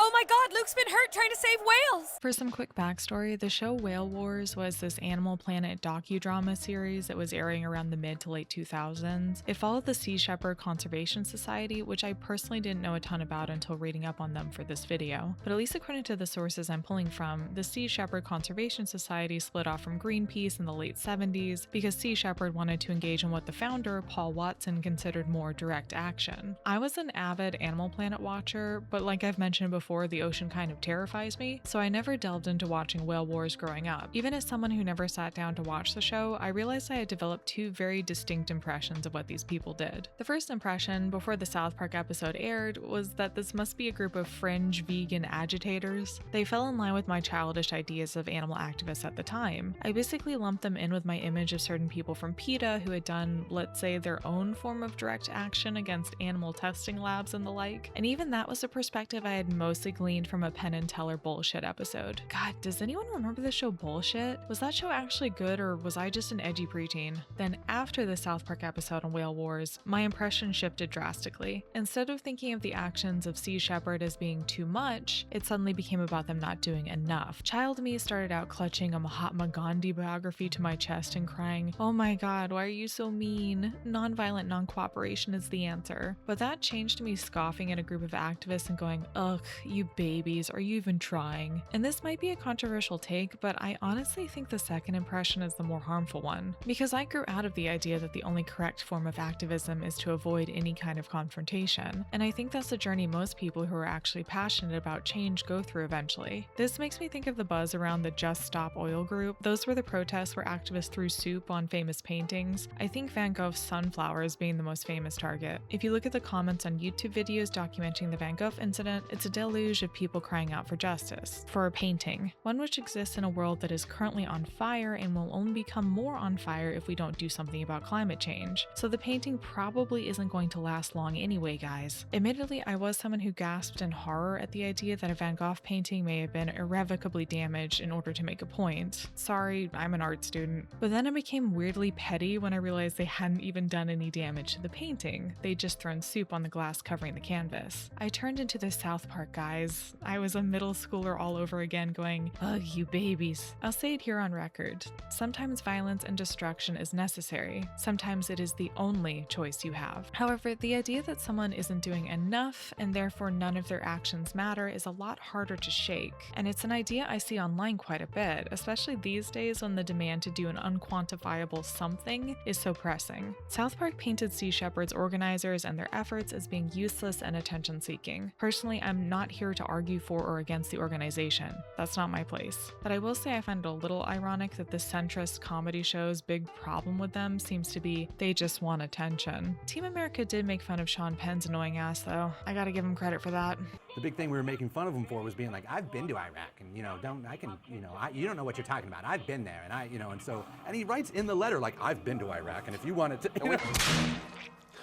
Oh my god, Luke's been hurt trying to save whales! For some quick backstory, the show Whale Wars was this Animal Planet docudrama series that was airing around the mid to late 2000s. It followed the Sea Shepherd Conservation Society, which I personally didn't know a ton about until reading up on them for this video. But at least according to the sources I'm pulling from, the Sea Shepherd Conservation Society split off from Greenpeace in the late 70s because Sea Shepherd wanted to engage in what the founder, Paul Watson, considered more direct action. I was an avid Animal Planet watcher, but like I've mentioned before before, the ocean kind of terrifies me, so I never delved into watching whale wars growing up. Even as someone who never sat down to watch the show, I realized I had developed two very distinct impressions of what these people did. The first impression, before the South Park episode aired, was that this must be a group of fringe vegan agitators. They fell in line with my childish ideas of animal activists at the time. I basically lumped them in with my image of certain people from PETA who had done, let's say, their own form of direct action against animal testing labs and the like, and even that was a perspective I had mostly gleaned from a Penn and Teller Bullshit episode. God, does anyone remember the show Bullshit? Was that show actually good, or was I just an edgy preteen? Then after the South Park episode on whale wars, my impression shifted drastically. Instead of thinking of the actions of Sea Shepherd as being too much, it suddenly became about them not doing enough. Child me started out clutching a Mahatma Gandhi biography to my chest and crying, "Oh my god, why are you so mean? Nonviolent non-cooperation is the answer." But that changed to me scoffing at a group of activists and going, "Ugh, you babies, are you even trying?" And this might be a controversial take, but I honestly think the second impression is the more harmful one, because I grew out of the idea that the only correct form of activism is to avoid any kind of confrontation, and I think that's the journey most people who are actually passionate about change go through eventually. This makes me think of the buzz around the Just Stop Oil group. Those were the protests where activists threw soup on famous paintings. I think Van Gogh's Sunflowers being the most famous target. If you look at the comments on YouTube videos documenting the Van Gogh incident, it's a deluge of people crying out for justice, for a painting, one which exists in a world that is currently on fire and will only become more on fire if we don't do something about climate change. So the painting probably isn't going to last long anyway, guys. Admittedly, I was someone who gasped in horror at the idea that a Van Gogh painting may have been irrevocably damaged in order to make a point. Sorry, I'm an art student. But then I became weirdly petty when I realized they hadn't even done any damage to the painting. They'd just thrown soup on the glass covering the canvas. I turned into the South Park guys. I was a middle schooler all over again going, "Ugh, you babies." I'll say it here on record. Sometimes violence and destruction is necessary. Sometimes it is the only choice you have. However, the idea that someone isn't doing enough and therefore none of their actions matter is a lot harder to shake. And it's an idea I see online quite a bit, especially these days when the demand to do an unquantifiable something is so pressing. South Park painted Sea Shepherd's organizers and their efforts as being useless and attention-seeking. Personally, I'm not here to argue for or against the organization. That's not my place. But I will say I find it a little ironic that the centrist comedy show's big problem with them seems to be they just want attention. Team America did make fun of Sean Penn's annoying ass though. I gotta give him credit for that. The big thing we were making fun of him for was being like, "I've been to Iraq, and you don't know what you're talking about. I've been there, and he writes in the letter like, "I've been to Iraq, and if you wanted to."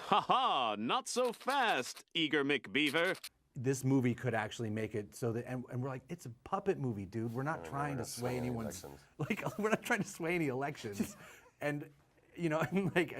Ha-ha, not so fast, eager McBeaver. This movie could actually make it so that, and we're like, it's a puppet movie, dude. We're not trying to sway anyone's, we're not trying to sway any elections, and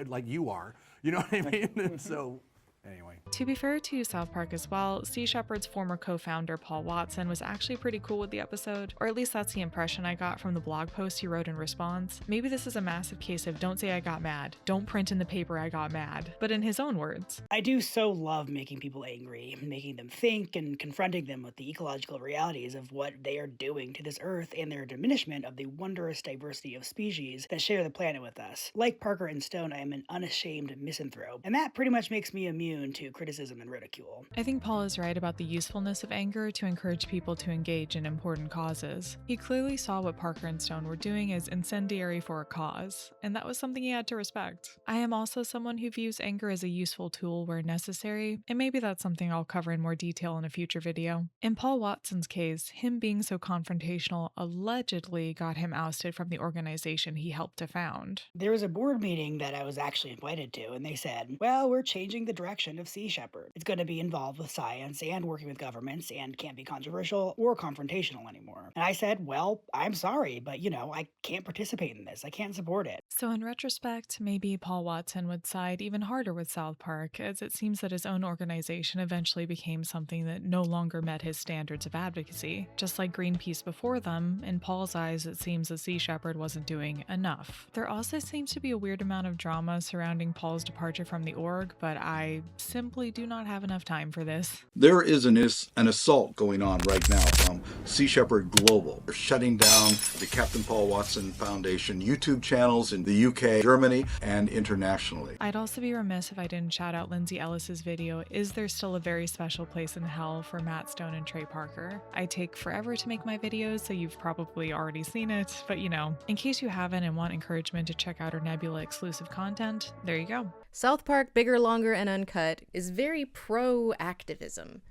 like you are, you know what I mean? And so. Anyway. To be fair to South Park as well, Sea Shepherd's former co-founder Paul Watson was actually pretty cool with the episode, or at least that's the impression I got from the blog post he wrote in response. Maybe this is a massive case of don't say I got mad, don't print in the paper I got mad, but in his own words. I do so love making people angry, making them think and confronting them with the ecological realities of what they are doing to this earth and their diminishment of the wondrous diversity of species that share the planet with us. Like Parker and Stone, I am an unashamed misanthrope, and that pretty much makes me immune to criticism and ridicule. I think Paul is right about the usefulness of anger to encourage people to engage in important causes. He clearly saw what Parker and Stone were doing as incendiary for a cause, and that was something he had to respect. I am also someone who views anger as a useful tool where necessary, and maybe that's something I'll cover in more detail in a future video. In Paul Watson's case, him being so confrontational allegedly got him ousted from the organization he helped to found. There was a board meeting that I was actually invited to, and they said, well, we're changing the direction of Sea Shepherd. It's going to be involved with science and working with governments and can't be controversial or confrontational anymore. And I said, well, I'm sorry, but I can't participate in this. I can't support it. So in retrospect, maybe Paul Watson would side even harder with South Park, as it seems that his own organization eventually became something that no longer met his standards of advocacy. Just like Greenpeace before them, in Paul's eyes it seems that Sea Shepherd wasn't doing enough. There also seems to be a weird amount of drama surrounding Paul's departure from the org, but I simply do not have enough time for this. There is an assault going on right now from Sea Shepherd Global. They're shutting down the Captain Paul Watson Foundation YouTube channels in the UK, Germany, and internationally. I'd also be remiss if I didn't shout out Lindsay Ellis's video, Is There Still a Very Special Place in Hell for Matt Stone and Trey Parker. I take forever to make my videos, so you've probably already seen it, but you know, in case you haven't and want encouragement to check out our Nebula exclusive content, there you go. South Park, Bigger, Longer, and Uncut is very pro-activism.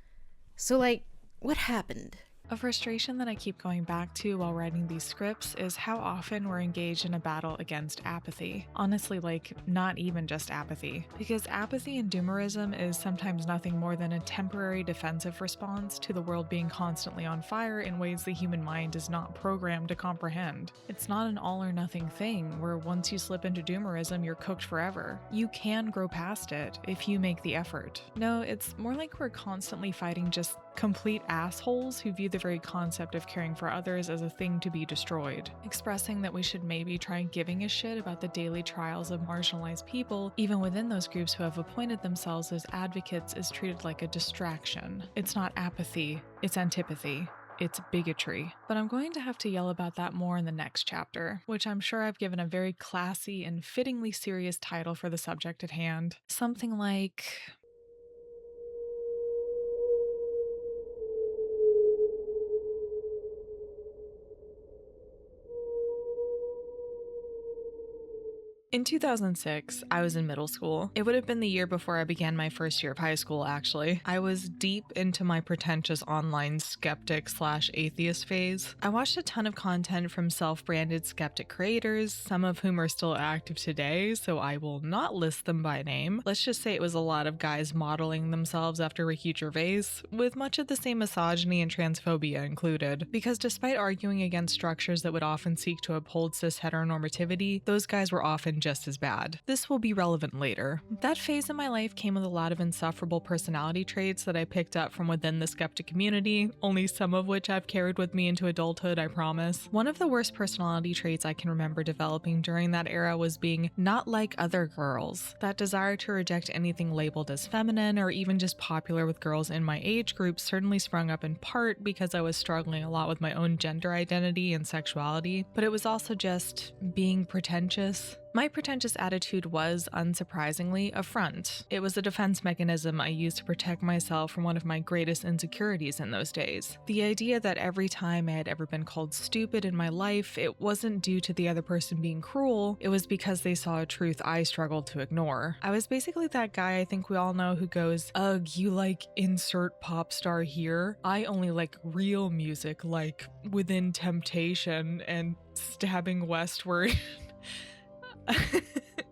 So like, what happened? A frustration that I keep going back to while writing these scripts is how often we're engaged in a battle against apathy. Honestly, like, not even just apathy. Because apathy and doomerism is sometimes nothing more than a temporary defensive response to the world being constantly on fire in ways the human mind is not programmed to comprehend. It's not an all or nothing thing where once you slip into doomerism, you're cooked forever. You can grow past it if you make the effort. No, it's more like we're constantly fighting just complete assholes who view the very concept of caring for others as a thing to be destroyed, expressing that we should maybe try giving a shit about the daily trials of marginalized people, even within those groups who have appointed themselves as advocates, is treated like a distraction. It's not apathy, it's antipathy. It's bigotry. But I'm going to have to yell about that more in the next chapter, which I'm sure I've given a very classy and fittingly serious title for the subject at hand. Something like... In 2006, I was in middle school. It would have been the year before I began my first year of high school, actually. I was deep into my pretentious online skeptic/atheist phase. I watched a ton of content from self-branded skeptic creators, some of whom are still active today, so I will not list them by name. Let's just say it was a lot of guys modeling themselves after Ricky Gervais, with much of the same misogyny and transphobia included. Because despite arguing against structures that would often seek to uphold cis heteronormativity, those guys were often just as bad. This will be relevant later. That phase in my life came with a lot of insufferable personality traits that I picked up from within the skeptic community, only some of which I've carried with me into adulthood, I promise. One of the worst personality traits I can remember developing during that era was being not like other girls. That desire to reject anything labeled as feminine or even just popular with girls in my age group certainly sprung up in part because I was struggling a lot with my own gender identity and sexuality, but it was also just being pretentious. My pretentious attitude was, unsurprisingly, a front. It was a defense mechanism I used to protect myself from one of my greatest insecurities in those days. The idea that every time I had ever been called stupid in my life, it wasn't due to the other person being cruel, it was because they saw a truth I struggled to ignore. I was basically that guy I think we all know who goes, "Ugh, you like insert pop star here? I only like real music, like Within Temptation and Stabbing Westward."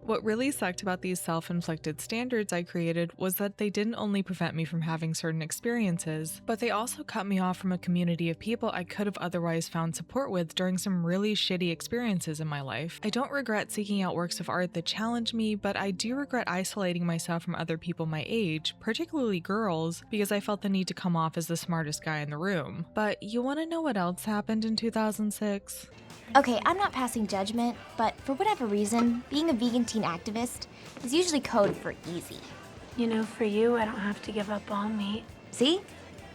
What really sucked about these self-inflicted standards I created was that they didn't only prevent me from having certain experiences, but they also cut me off from a community of people I could have otherwise found support with during some really shitty experiences in my life. I don't regret seeking out works of art that challenge me, but I do regret isolating myself from other people my age, particularly girls, because I felt the need to come off as the smartest guy in the room. But you want to know what else happened in 2006? Okay, I'm not passing judgment, but for whatever reason, being a vegan teen activist is usually code for easy. You know, for you, I don't have to give up all meat. See?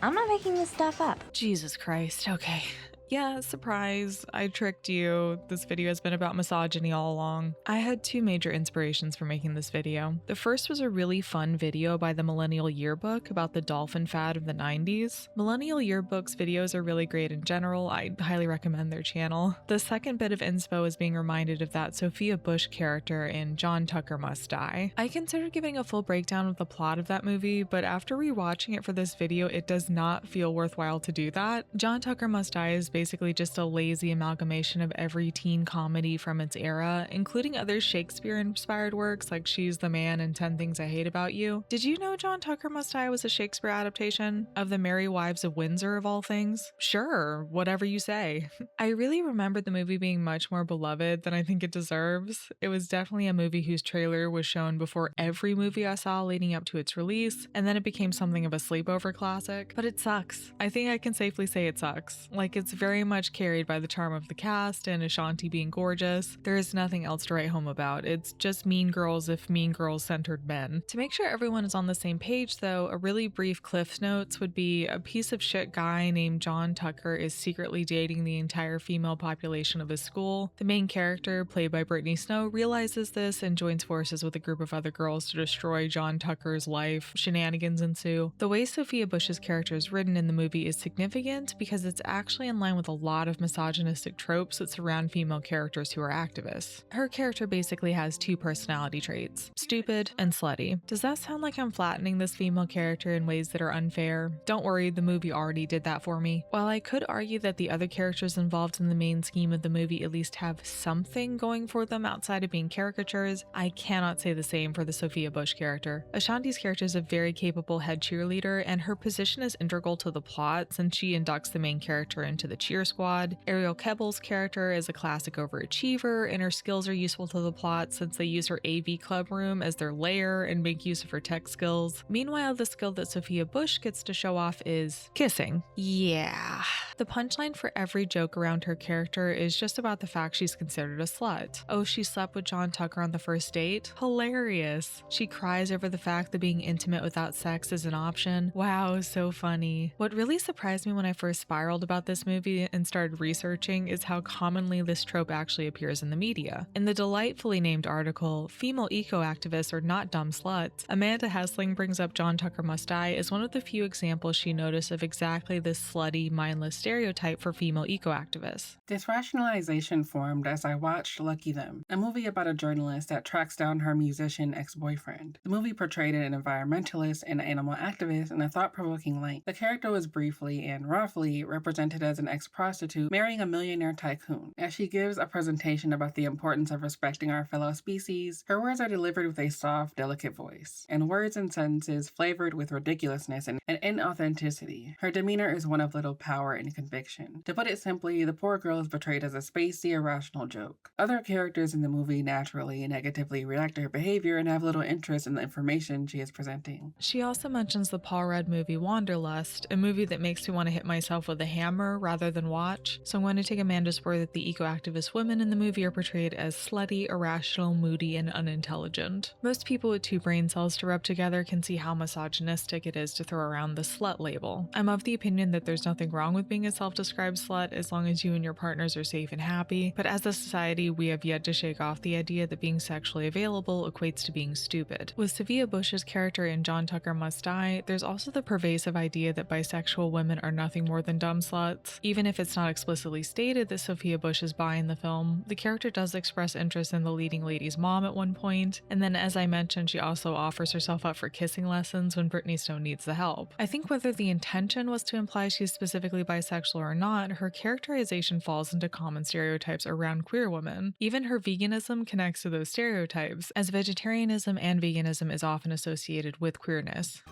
I'm not making this stuff up. Jesus Christ, okay. Yeah, surprise, I tricked you. This video has been about misogyny all along. I had two major inspirations for making this video. The first was a really fun video by the Millennial Yearbook about the dolphin fad of the 90s. Millennial Yearbook's videos are really great in general. I highly recommend their channel. The second bit of inspo is being reminded of that Sophia Bush character in John Tucker Must Die. I considered giving a full breakdown of the plot of that movie, but after rewatching it for this video, it does not feel worthwhile to do that. John Tucker Must Die is basically just a lazy amalgamation of every teen comedy from its era, including other Shakespeare-inspired works like She's the Man and 10 Things I Hate About You. Did you know John Tucker Must Die was a Shakespeare adaptation of The Merry Wives of Windsor of all things? Sure, whatever you say. I really remember the movie being much more beloved than I think it deserves. It was definitely a movie whose trailer was shown before every movie I saw leading up to its release, and then it became something of a sleepover classic. But it sucks. I think I can safely say it sucks. Like, it's very very much carried by the charm of the cast and Ashanti being gorgeous. There is nothing else to write home about. It's just Mean Girls if Mean Girls centered men. To make sure everyone is on the same page though, a really brief Cliff Notes would be a piece of shit guy named John Tucker is secretly dating the entire female population of his school. The main character, played by Brittany Snow, realizes this and joins forces with a group of other girls to destroy John Tucker's life. Shenanigans ensue. The way Sophia Bush's character is written in the movie is significant because it's actually in line with a lot of misogynistic tropes that surround female characters who are activists. Her character basically has two personality traits, stupid and slutty. Does that sound like I'm flattening this female character in ways that are unfair? Don't worry, the movie already did that for me. While I could argue that the other characters involved in the main scheme of the movie at least have something going for them outside of being caricatures, I cannot say the same for the Sophia Bush character. Ashanti's character is a very capable head cheerleader, and her position is integral to the plot since she inducts the main character into the cheer squad. Ariel Kebbel's character is a classic overachiever, and her skills are useful to the plot since they use her AV club room as their lair and make use of her tech skills. Meanwhile, the skill that Sophia Bush gets to show off is kissing. Yeah. The punchline for every joke around her character is just about the fact she's considered a slut. Oh, she slept with John Tucker on the first date? Hilarious. She cries over the fact that being intimate without sex is an option. Wow, so funny. What really surprised me when I first spiraled about this movie and started researching is how commonly this trope actually appears in the media. In the delightfully named article, Female Eco-Activists Are Not Dumb Sluts, Amanda Hessling brings up John Tucker Must Die as one of the few examples she noticed of exactly this slutty, mindless stereotype for female eco-activists. This rationalization formed as I watched Lucky Them, a movie about a journalist that tracks down her musician ex-boyfriend. The movie portrayed an environmentalist and animal activist in a thought-provoking light. The character was briefly and roughly represented as an ex-prostitute marrying a millionaire tycoon. As she gives a presentation about the importance of respecting our fellow species, her words are delivered with a soft, delicate voice, and words and sentences flavored with ridiculousness and inauthenticity. Her demeanor is one of little power and conviction. To put it simply, the poor girl is portrayed as a spacey, irrational joke. Other characters in the movie naturally and negatively react to her behavior and have little interest in the information she is presenting. She also mentions the Paul Rudd movie Wanderlust, a movie that makes me want to hit myself with a hammer rather than watch, so I'm going to take Amanda's word that the eco-activist women in the movie are portrayed as slutty, irrational, moody, and unintelligent. Most people with two brain cells to rub together can see how misogynistic it is to throw around the slut label. I'm of the opinion that there's nothing wrong with being a self-described slut as long as you and your partners are safe and happy, but as a society, we have yet to shake off the idea that being sexually available equates to being stupid. With Sophia Bush's character in John Tucker Must Die, there's also the pervasive idea that bisexual women are nothing more than dumb sluts. Even if it's not explicitly stated that Sophia Bush is bi in the film, the character does express interest in the leading lady's mom at one point, and then as I mentioned, she also offers herself up for kissing lessons when Brittany Snow needs the help. I think whether the intention was to imply she's specifically bisexual or not, her characterization falls into common stereotypes around queer women. Even her veganism connects to those stereotypes, as vegetarianism and veganism is often associated with queerness.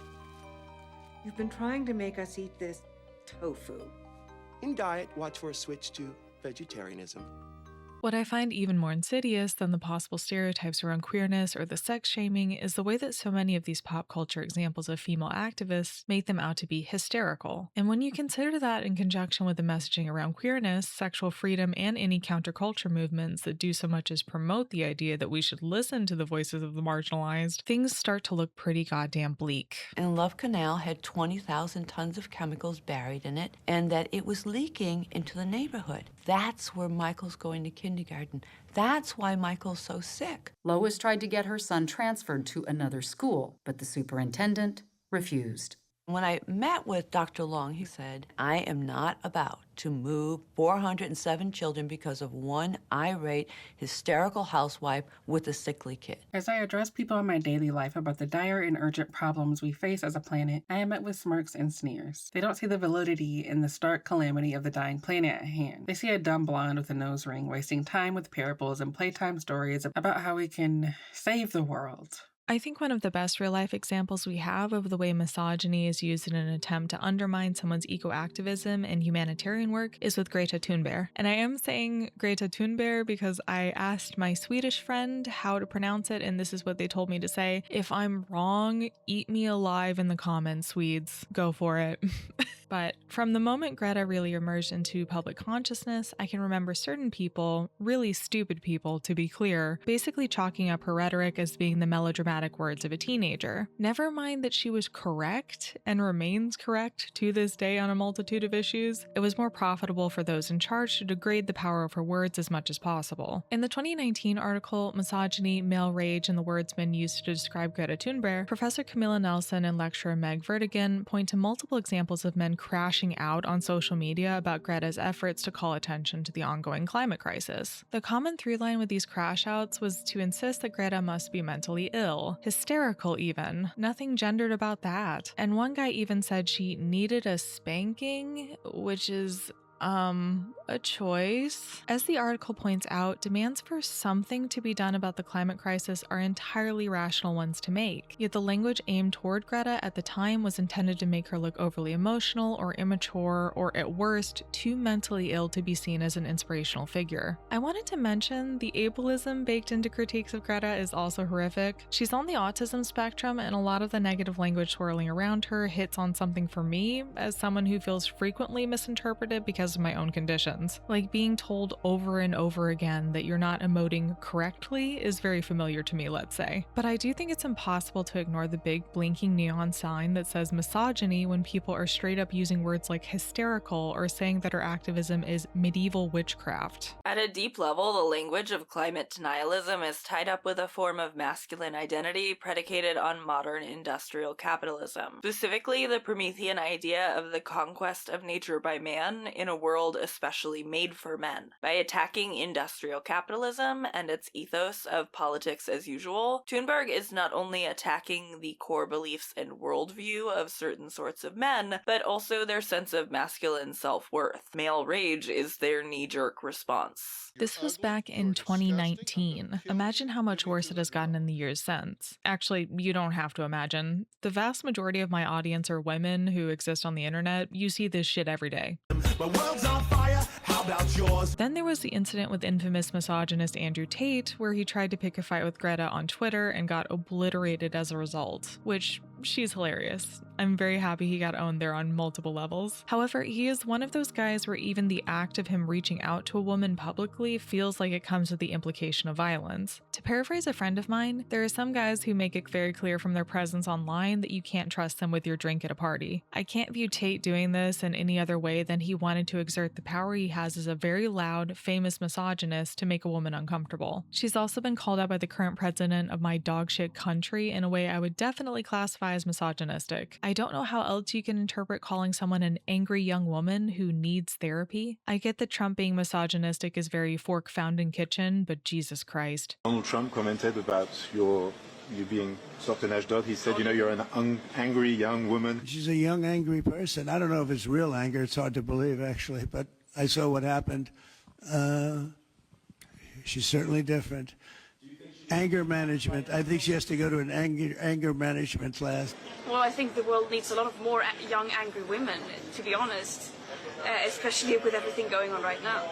You've been trying to make us eat this tofu. In diet, watch for a switch to vegetarianism. What I find even more insidious than the possible stereotypes around queerness or the sex shaming is the way that so many of these pop culture examples of female activists make them out to be hysterical. And when you consider that in conjunction with the messaging around queerness, sexual freedom, and any counterculture movements that do so much as promote the idea that we should listen to the voices of the marginalized, things start to look pretty goddamn bleak. And Love Canal had 20,000 tons of chemicals buried in it, and that it was leaking into the neighborhood. That's where Michael's going to kindergarten. That's why Michael's so sick. Lois tried to get her son transferred to another school, but the superintendent refused. When I met with Dr. Long, he said, I am not about to move 407 children because of one irate, hysterical housewife with a sickly kid. As I address people in my daily life about the dire and urgent problems we face as a planet, I am met with smirks and sneers. They don't see the validity in the stark calamity of the dying planet at hand. They see a dumb blonde with a nose ring wasting time with parables and playtime stories about how we can save the world. I think one of the best real-life examples we have of the way misogyny is used in an attempt to undermine someone's eco-activism and humanitarian work is with Greta Thunberg. And I am saying Greta Thunberg because I asked my Swedish friend how to pronounce it, and this is what they told me to say. If I'm wrong, eat me alive in the comments, Swedes. Go for it. But from the moment Greta really emerged into public consciousness, I can remember certain people, really stupid people to be clear, basically chalking up her rhetoric as being the melodramatic words of a teenager. Never mind that she was correct and remains correct to this day on a multitude of issues, it was more profitable for those in charge to degrade the power of her words as much as possible. In the 2019 article, Misogyny, Male Rage, and the Words Men Used to Describe Greta Thunberg, Professor Camilla Nelson and lecturer Meg Vertigan point to multiple examples of men crashing out on social media about Greta's efforts to call attention to the ongoing climate crisis. The common through line with these crash outs was to insist that Greta must be mentally ill, hysterical even, nothing gendered about that. And one guy even said she needed a spanking, which is a choice. As the article points out, demands for something to be done about the climate crisis are entirely rational ones to make, yet the language aimed toward Greta at the time was intended to make her look overly emotional or immature, or at worst, too mentally ill to be seen as an inspirational figure. I wanted to mention the ableism baked into critiques of Greta is also horrific. She's on the autism spectrum, and a lot of the negative language swirling around her hits on something for me, as someone who feels frequently misinterpreted because of my own conditions. Like being told over and over again that you're not emoting correctly is very familiar to me, let's say. But I do think it's impossible to ignore the big blinking neon sign that says misogyny when people are straight up using words like hysterical or saying that her activism is medieval witchcraft. At a deep level, the language of climate denialism is tied up with a form of masculine identity predicated on modern industrial capitalism. Specifically, the Promethean idea of the conquest of nature by man in a world especially made for men. By attacking industrial capitalism and its ethos of politics as usual, Thunberg is not only attacking the core beliefs and worldview of certain sorts of men, but also their sense of masculine self-worth. Male rage is their knee-jerk response. This was back in 2019. Imagine how much worse it has gotten in the years since. Actually, you don't have to imagine. The vast majority of my audience are women who exist on the internet. You see this shit every day. My world's on fire, how about yours? Then there was the incident with infamous misogynist Andrew Tate, where he tried to pick a fight with Greta on Twitter and got obliterated as a result, which she's hilarious. I'm very happy he got owned there on multiple levels. However, he is one of those guys where even the act of him reaching out to a woman publicly feels like it comes with the implication of violence. To paraphrase a friend of mine, there are some guys who make it very clear from their presence online that you can't trust them with your drink at a party. I can't view Tate doing this in any other way than he wanted to exert the power he has as a very loud, famous misogynist to make a woman uncomfortable. She's also been called out by the current president of my dogshit country in a way I would definitely classify as misogynistic. I don't know how else you can interpret calling someone an angry young woman who needs therapy. I get that Trump being misogynistic is very fork found in kitchen, but Jesus Christ. Donald Trump commented about you being certain dot. He said, you're an angry young woman. She's a young, angry person. I don't know if it's real anger. It's hard to believe, actually, but I saw what happened. She's certainly different. Anger management. I think she has to go to an anger management class. Well, I think the world needs a lot of more young, angry women, to be honest, especially with everything going on right now.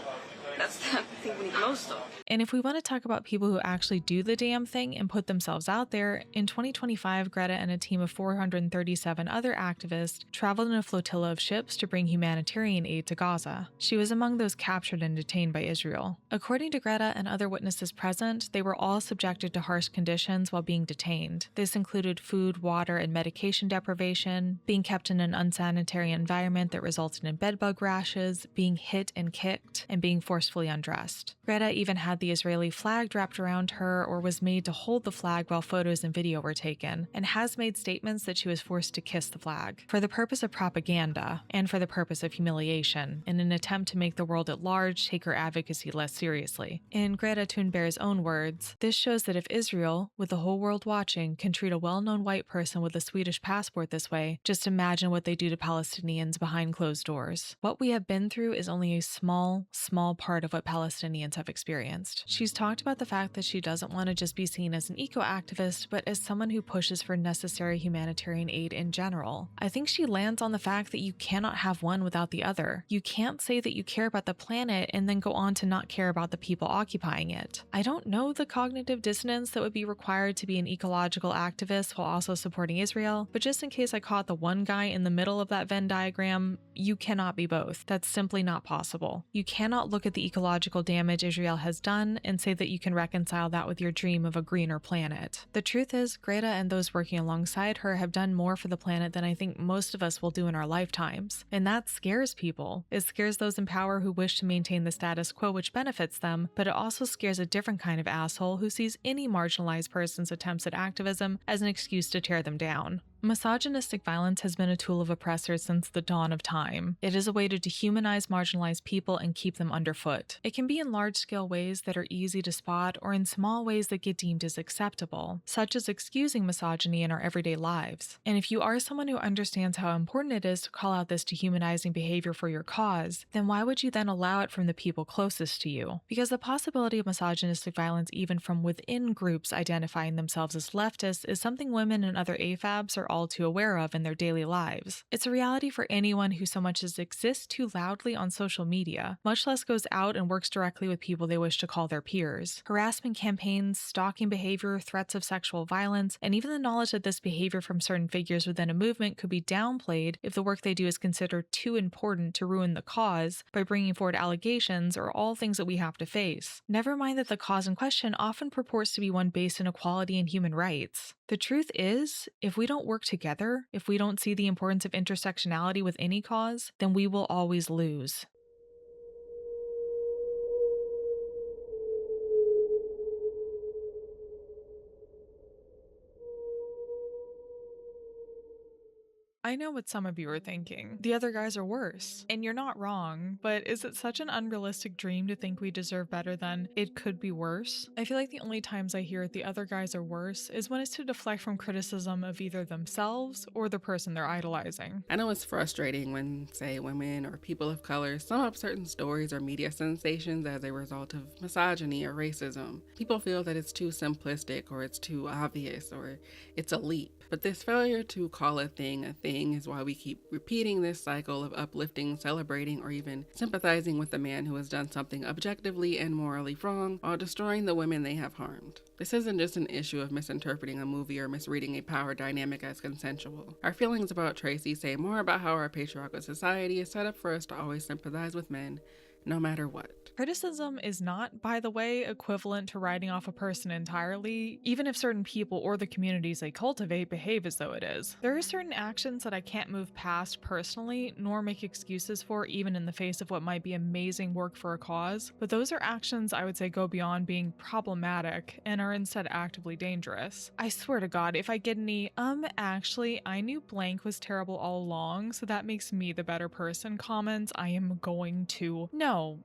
That's the thing we need most of. And if we want to talk about people who actually do the damn thing and put themselves out there, in 2025, Greta and a team of 437 other activists traveled in a flotilla of ships to bring humanitarian aid to Gaza. She was among those captured and detained by Israel. According to Greta and other witnesses present, they were all subjected to harsh conditions while being detained. This included food, water, and medication deprivation, being kept in an unsanitary environment that resulted in bedbug rashes, being hit and kicked, and being forcefully undressed. Greta even had the Israeli flag wrapped around her or was made to hold the flag while photos and video were taken, and has made statements that she was forced to kiss the flag for the purpose of propaganda and for the purpose of humiliation in an attempt to make the world at large take her advocacy less seriously. In Greta Thunberg's own words, this shows that if Israel, with the whole world watching, can treat a well-known white person with a Swedish passport this way, just imagine what they do to Palestinians behind closed doors. What we have been through is only a small part part of what Palestinians have experienced. She's talked about the fact that she doesn't want to just be seen as an eco-activist, but as someone who pushes for necessary humanitarian aid in general. I think she lands on the fact that you cannot have one without the other. You can't say that you care about the planet and then go on to not care about the people occupying it. I don't know the cognitive dissonance that would be required to be an ecological activist while also supporting Israel, but just in case I caught the one guy in the middle of that Venn diagram, you cannot be both. That's simply not possible. You cannot look at the ecological damage Israel has done and say that you can reconcile that with your dream of a greener planet. The truth is, Greta and those working alongside her have done more for the planet than I think most of us will do in our lifetimes. And that scares people. It scares those in power who wish to maintain the status quo which benefits them, but it also scares a different kind of asshole who sees any marginalized person's attempts at activism as an excuse to tear them down. Misogynistic violence has been a tool of oppressors since the dawn of time. It is a way to dehumanize marginalized people and keep them underfoot. It can be in large-scale ways that are easy to spot or in small ways that get deemed as acceptable, such as excusing misogyny in our everyday lives. And if you are someone who understands how important it is to call out this dehumanizing behavior for your cause, then why would you then allow it from the people closest to you? Because the possibility of misogynistic violence even from within groups identifying themselves as leftists is something women and other AFABs are all too aware of in their daily lives. It's a reality for anyone who so much as exists too loudly on social media, much less goes out and works directly with people they wish to call their peers. Harassment campaigns, stalking behavior, threats of sexual violence, and even the knowledge that this behavior from certain figures within a movement could be downplayed if the work they do is considered too important to ruin the cause by bringing forward allegations are all things that we have to face. Never mind that the cause in question often purports to be one based in equality and human rights. The truth is, if we don't work together, if we don't see the importance of intersectionality with any cause, then we will always lose. I know what some of you are thinking. The other guys are worse. And you're not wrong, but is it such an unrealistic dream to think we deserve better than it could be worse? I feel like the only times I hear the other guys are worse is when it's to deflect from criticism of either themselves or the person they're idolizing. I know it's frustrating when, say, women or people of color sum up certain stories or media sensations as a result of misogyny or racism. People feel that it's too simplistic or it's too obvious or it's a leap. But this failure to call a thing is why we keep repeating this cycle of uplifting, celebrating, or even sympathizing with the man who has done something objectively and morally wrong while destroying the women they have harmed. This isn't just an issue of misinterpreting a movie or misreading a power dynamic as consensual. Our feelings about Tracy say more about how our patriarchal society is set up for us to always sympathize with men, no matter what. Criticism is not, by the way, equivalent to writing off a person entirely, even if certain people or the communities they cultivate behave as though it is. There are certain actions that I can't move past personally, nor make excuses for even in the face of what might be amazing work for a cause, but those are actions I would say go beyond being problematic and are instead actively dangerous. I swear to God, if I get any, actually, I knew blank was terrible all along, so that makes me the better person comments, I am going to. No,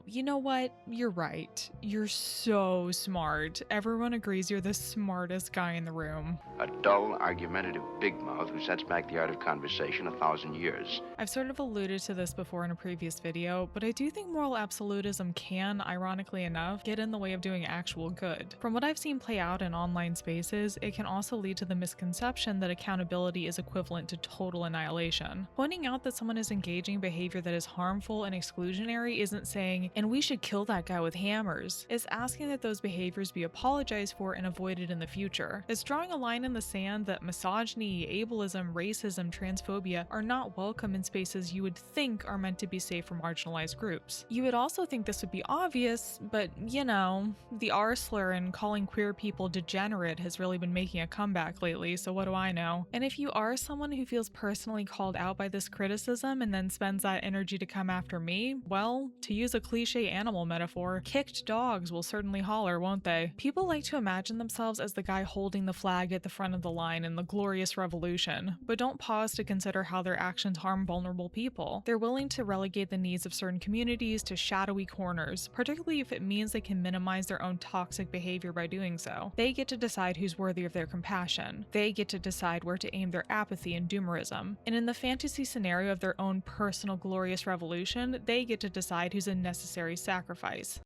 you know what? You're right. You're so smart. Everyone agrees you're the smartest guy in the room. A dull, argumentative big mouth who sets back the art of conversation 1,000 years. I've sort of alluded to this before in a previous video, but I do think moral absolutism can, ironically enough, get in the way of doing actual good. From what I've seen play out in online spaces, it can also lead to the misconception that accountability is equivalent to total annihilation. Pointing out that someone is engaging behavior that is harmful and exclusionary isn't saying, and we should kill that guy with hammers. It's asking that those behaviors be apologized for and avoided in the future. It's drawing a line in the sand that misogyny, ableism, racism, transphobia are not welcome in spaces you would think are meant to be safe for marginalized groups. You would also think this would be obvious, but you know, the R slur and calling queer people degenerate has really been making a comeback lately, so what do I know? And if you are someone who feels personally called out by this criticism and then spends that energy to come after me, well, to use a cliche animal metaphor, kicked dogs will certainly holler, won't they? People like to imagine themselves as the guy holding the flag at the front of the line in the glorious revolution, but don't pause to consider how their actions harm vulnerable people. They're willing to relegate the needs of certain communities to shadowy corners, particularly if it means they can minimize their own toxic behavior by doing so. They get to decide who's worthy of their compassion. They get to decide where to aim their apathy and doomerism. And in the fantasy scenario of their own personal glorious revolution, they get to decide who's a necessary sacrifice.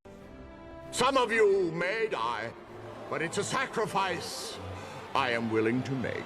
Some of you may die, but it's a sacrifice I am willing to make.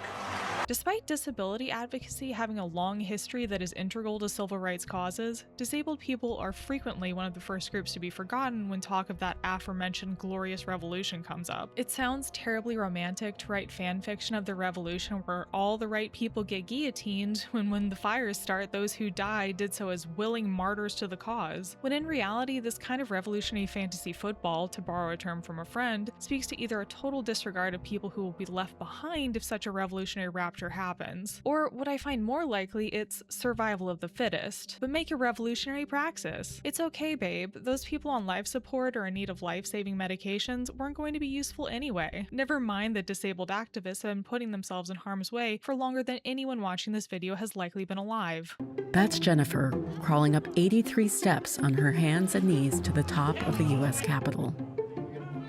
Despite disability advocacy having a long history that is integral to civil rights causes, disabled people are frequently one of the first groups to be forgotten when talk of that aforementioned glorious revolution comes up. It sounds terribly romantic to write fan fiction of the revolution where all the right people get guillotined when the fires start, those who die did so as willing martyrs to the cause, when in reality this kind of revolutionary fantasy football, to borrow a term from a friend, speaks to either a total disregard of people who will be left behind if such a revolutionary rapture happens, or what I find more likely, it's survival of the fittest. But make a revolutionary praxis. It's okay, babe, those people on life support or in need of life-saving medications weren't going to be useful anyway. Never mind that disabled activists have been putting themselves in harm's way for longer than anyone watching this video has likely been alive. That's Jennifer, crawling up 83 steps on her hands and knees to the top of the US Capitol.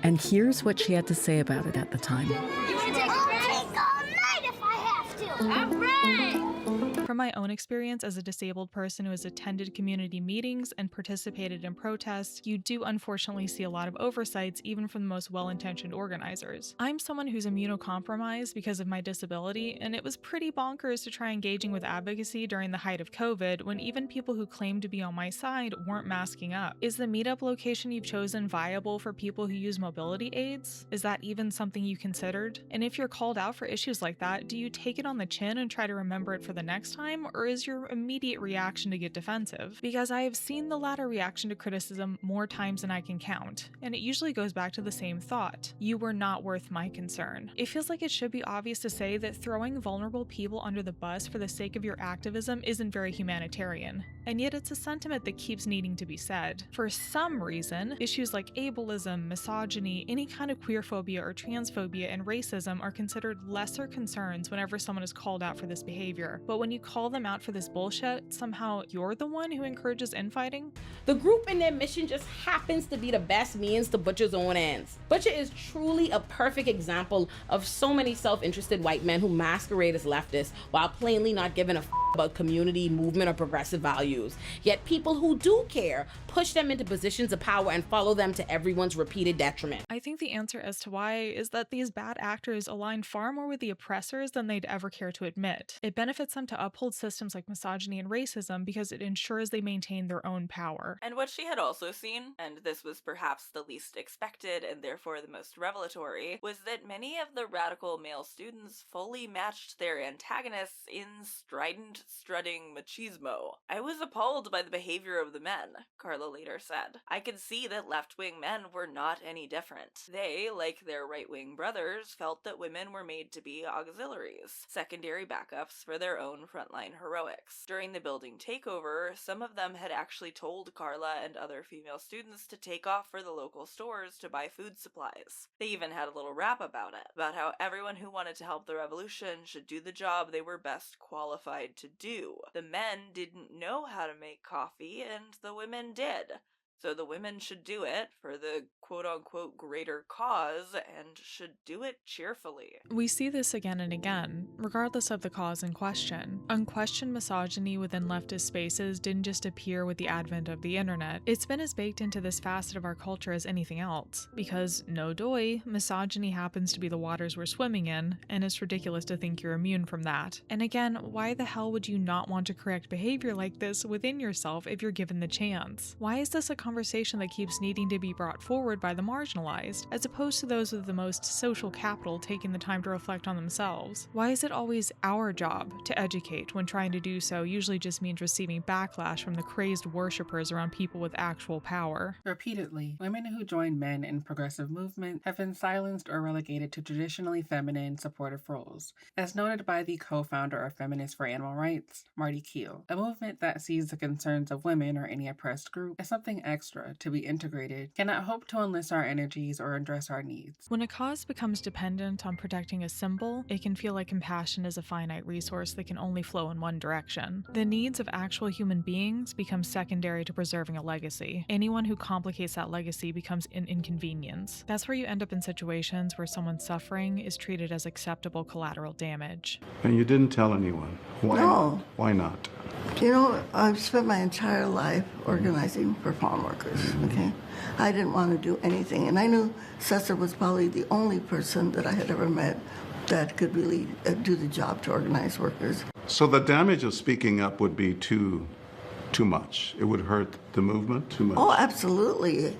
And here's what she had to say about it at the time. From my own experience as a disabled person who has attended community meetings and participated in protests, you do unfortunately see a lot of oversights even from the most well-intentioned organizers. I'm someone who's immunocompromised because of my disability, and it was pretty bonkers to try engaging with advocacy during the height of COVID when even people who claimed to be on my side weren't masking up. Is the meetup location you've chosen viable for people who use mobility aids? Is that even something you considered? And if you're called out for issues like that, do you take it on the chin and try to remember it for the next time, or is your immediate reaction to get defensive? Because I have seen the latter reaction to criticism more times than I can count, and it usually goes back to the same thought: you were not worth my concern. It feels like it should be obvious to say that throwing vulnerable people under the bus for the sake of your activism isn't very humanitarian, and yet it's a sentiment that keeps needing to be said. For some reason, issues like ableism, misogyny, any kind of queerphobia or transphobia, and racism are considered lesser concerns whenever someone is called out for this behavior, but when you call them out for this bullshit, somehow you're the one who encourages infighting? The group and their mission just happens to be the best means to Butcher's own ends. Butcher is truly a perfect example of so many self-interested white men who masquerade as leftists while plainly not giving a about community, movement, or progressive values. Yet people who do care push them into positions of power and follow them to everyone's repeated detriment. I think the answer as to why is that these bad actors align far more with the oppressors than they'd ever care to admit. It benefits them to uphold systems like misogyny and racism because it ensures they maintain their own power. And what she had also seen, and this was perhaps the least expected and therefore the most revelatory, was that many of the radical male students fully matched their antagonists in strident, strutting machismo. I was appalled by the behavior of the men, Carla later said. I could see that left-wing men were not any different. They, like their right-wing brothers, felt that women were made to be auxiliaries, secondary backups for their own frontline heroics. During the building takeover, some of them had actually told Carla and other female students to take off for the local stores to buy food supplies. They even had a little rap about it, about how everyone who wanted to help the revolution should do the job they were best qualified to do. The men didn't know how to make coffee, and the women did. So the women should do it for the quote-unquote greater cause and should do it cheerfully. We see this again and again, regardless of the cause in question. Unquestioned misogyny within leftist spaces didn't just appear with the advent of the internet. It's been as baked into this facet of our culture as anything else. Because, no doy, misogyny happens to be the waters we're swimming in, and it's ridiculous to think you're immune from that. And again, why the hell would you not want to correct behavior like this within yourself if you're given the chance? Why is this a conversation that keeps needing to be brought forward by the marginalized, as opposed to those with the most social capital taking the time to reflect on themselves? Why is it always our job to educate when trying to do so usually just means receiving backlash from the crazed worshippers around people with actual power? Repeatedly, women who join men in progressive movement have been silenced or relegated to traditionally feminine supportive roles, as noted by the co-founder of Feminists for Animal Rights, Marty Keel, a movement that sees the concerns of women or any oppressed group as something extra to be integrated, cannot hope to enlist our energies or address our needs. When a cause becomes dependent on protecting a symbol, it can feel like compassion is a finite resource that can only flow in one direction. The needs of actual human beings become secondary to preserving a legacy. Anyone who complicates that legacy becomes an inconvenience. That's where you end up in situations where someone's suffering is treated as acceptable collateral damage. And you didn't tell anyone. Why? No. Why not? You know, I've spent my entire life organizing for farmers. workers, okay? I didn't want to do anything. And I knew Cesar was probably the only person that I had ever met that could really do the job to organize workers. So the damage of speaking up would be too much. It would hurt the movement too much. Oh, absolutely.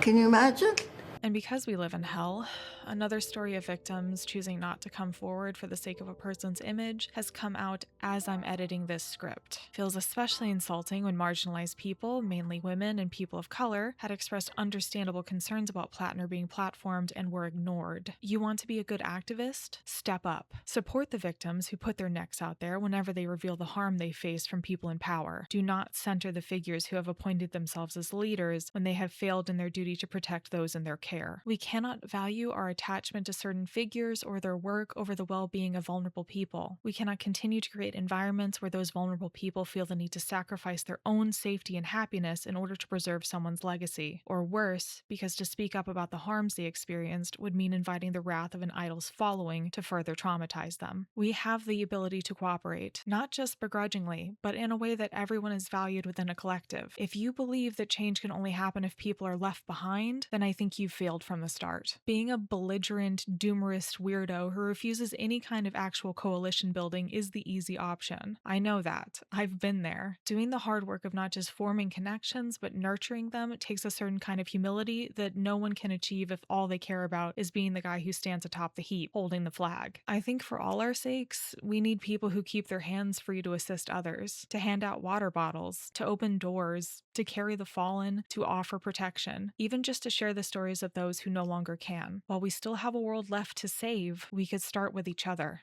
Can you imagine? And because we live in hell, another story of victims choosing not to come forward for the sake of a person's image has come out as I'm editing this script. Feels especially insulting when marginalized people, mainly women and people of color, had expressed understandable concerns about Plattner being platformed and were ignored. You want to be a good activist? Step up. Support the victims who put their necks out there whenever they reveal the harm they face from people in power. Do not center the figures who have appointed themselves as leaders when they have failed in their duty to protect those in their care. We cannot value our attachment to certain figures or their work over the well-being of vulnerable people. We cannot continue to create environments where those vulnerable people feel the need to sacrifice their own safety and happiness in order to preserve someone's legacy. Or worse, because to speak up about the harms they experienced would mean inviting the wrath of an idol's following to further traumatize them. We have the ability to cooperate, not just begrudgingly, but in a way that everyone is valued within a collective. If you believe that change can only happen if people are left behind, then I think you've failed from the start. Being a belligerent, doomerist weirdo who refuses any kind of actual coalition building is the easy option. I know that. I've been there. Doing the hard work of not just forming connections, but nurturing them takes a certain kind of humility that no one can achieve if all they care about is being the guy who stands atop the heap, holding the flag. I think for all our sakes, we need people who keep their hands free to assist others, to hand out water bottles, to open doors, to carry the fallen, to offer protection, even just to share the stories of those who no longer can. While we still have a world left to save, we could start with each other.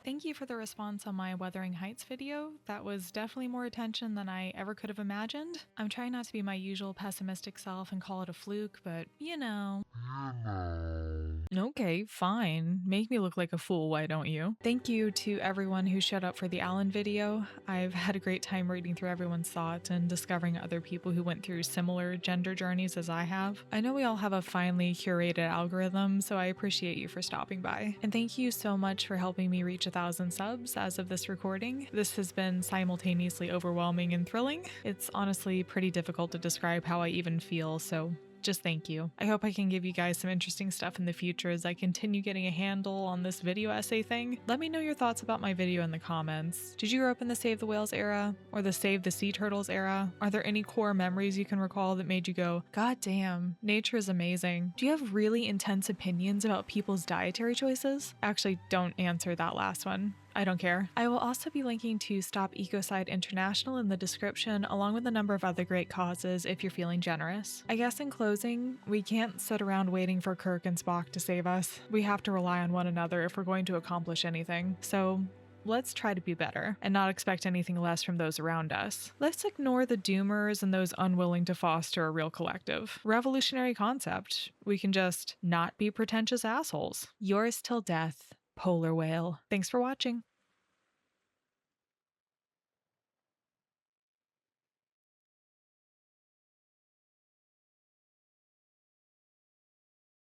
Thank you for the response on my Wuthering Heights video. That was definitely more attention than I ever could have imagined. I'm trying not to be my usual pessimistic self and call it a fluke, but you know. Okay, fine. Make me look like a fool, why don't you? Thank you to everyone who showed up for the Alan video. I've had a great time reading through everyone's thoughts and discovering other people who went through similar gender journeys as I have. I know we all have a finely curated algorithm, so I appreciate you for stopping by. And thank you so much for helping me reach 1,000 subs as of this recording. This has been simultaneously overwhelming and thrilling. It's honestly pretty difficult to describe how I even feel, so just thank you. I hope I can give you guys some interesting stuff in the future as I continue getting a handle on this video essay thing. Let me know your thoughts about my video in the comments. Did you grow up in the Save the Whales era? Or the Save the Sea Turtles era? Are there any core memories you can recall that made you go, God damn, nature is amazing? Do you have really intense opinions about people's dietary choices? Actually, don't answer that last one. I don't care. I will also be linking to Stop Ecocide International in the description, along with a number of other great causes if you're feeling generous. I guess in closing, we can't sit around waiting for Kirk and Spock to save us. We have to rely on one another if we're going to accomplish anything. So let's try to be better and not expect anything less from those around us. Let's ignore the doomers and those unwilling to foster a real collective. Revolutionary concept. We can just not be pretentious assholes. Yours till death, Polar Whale. Thanks for watching.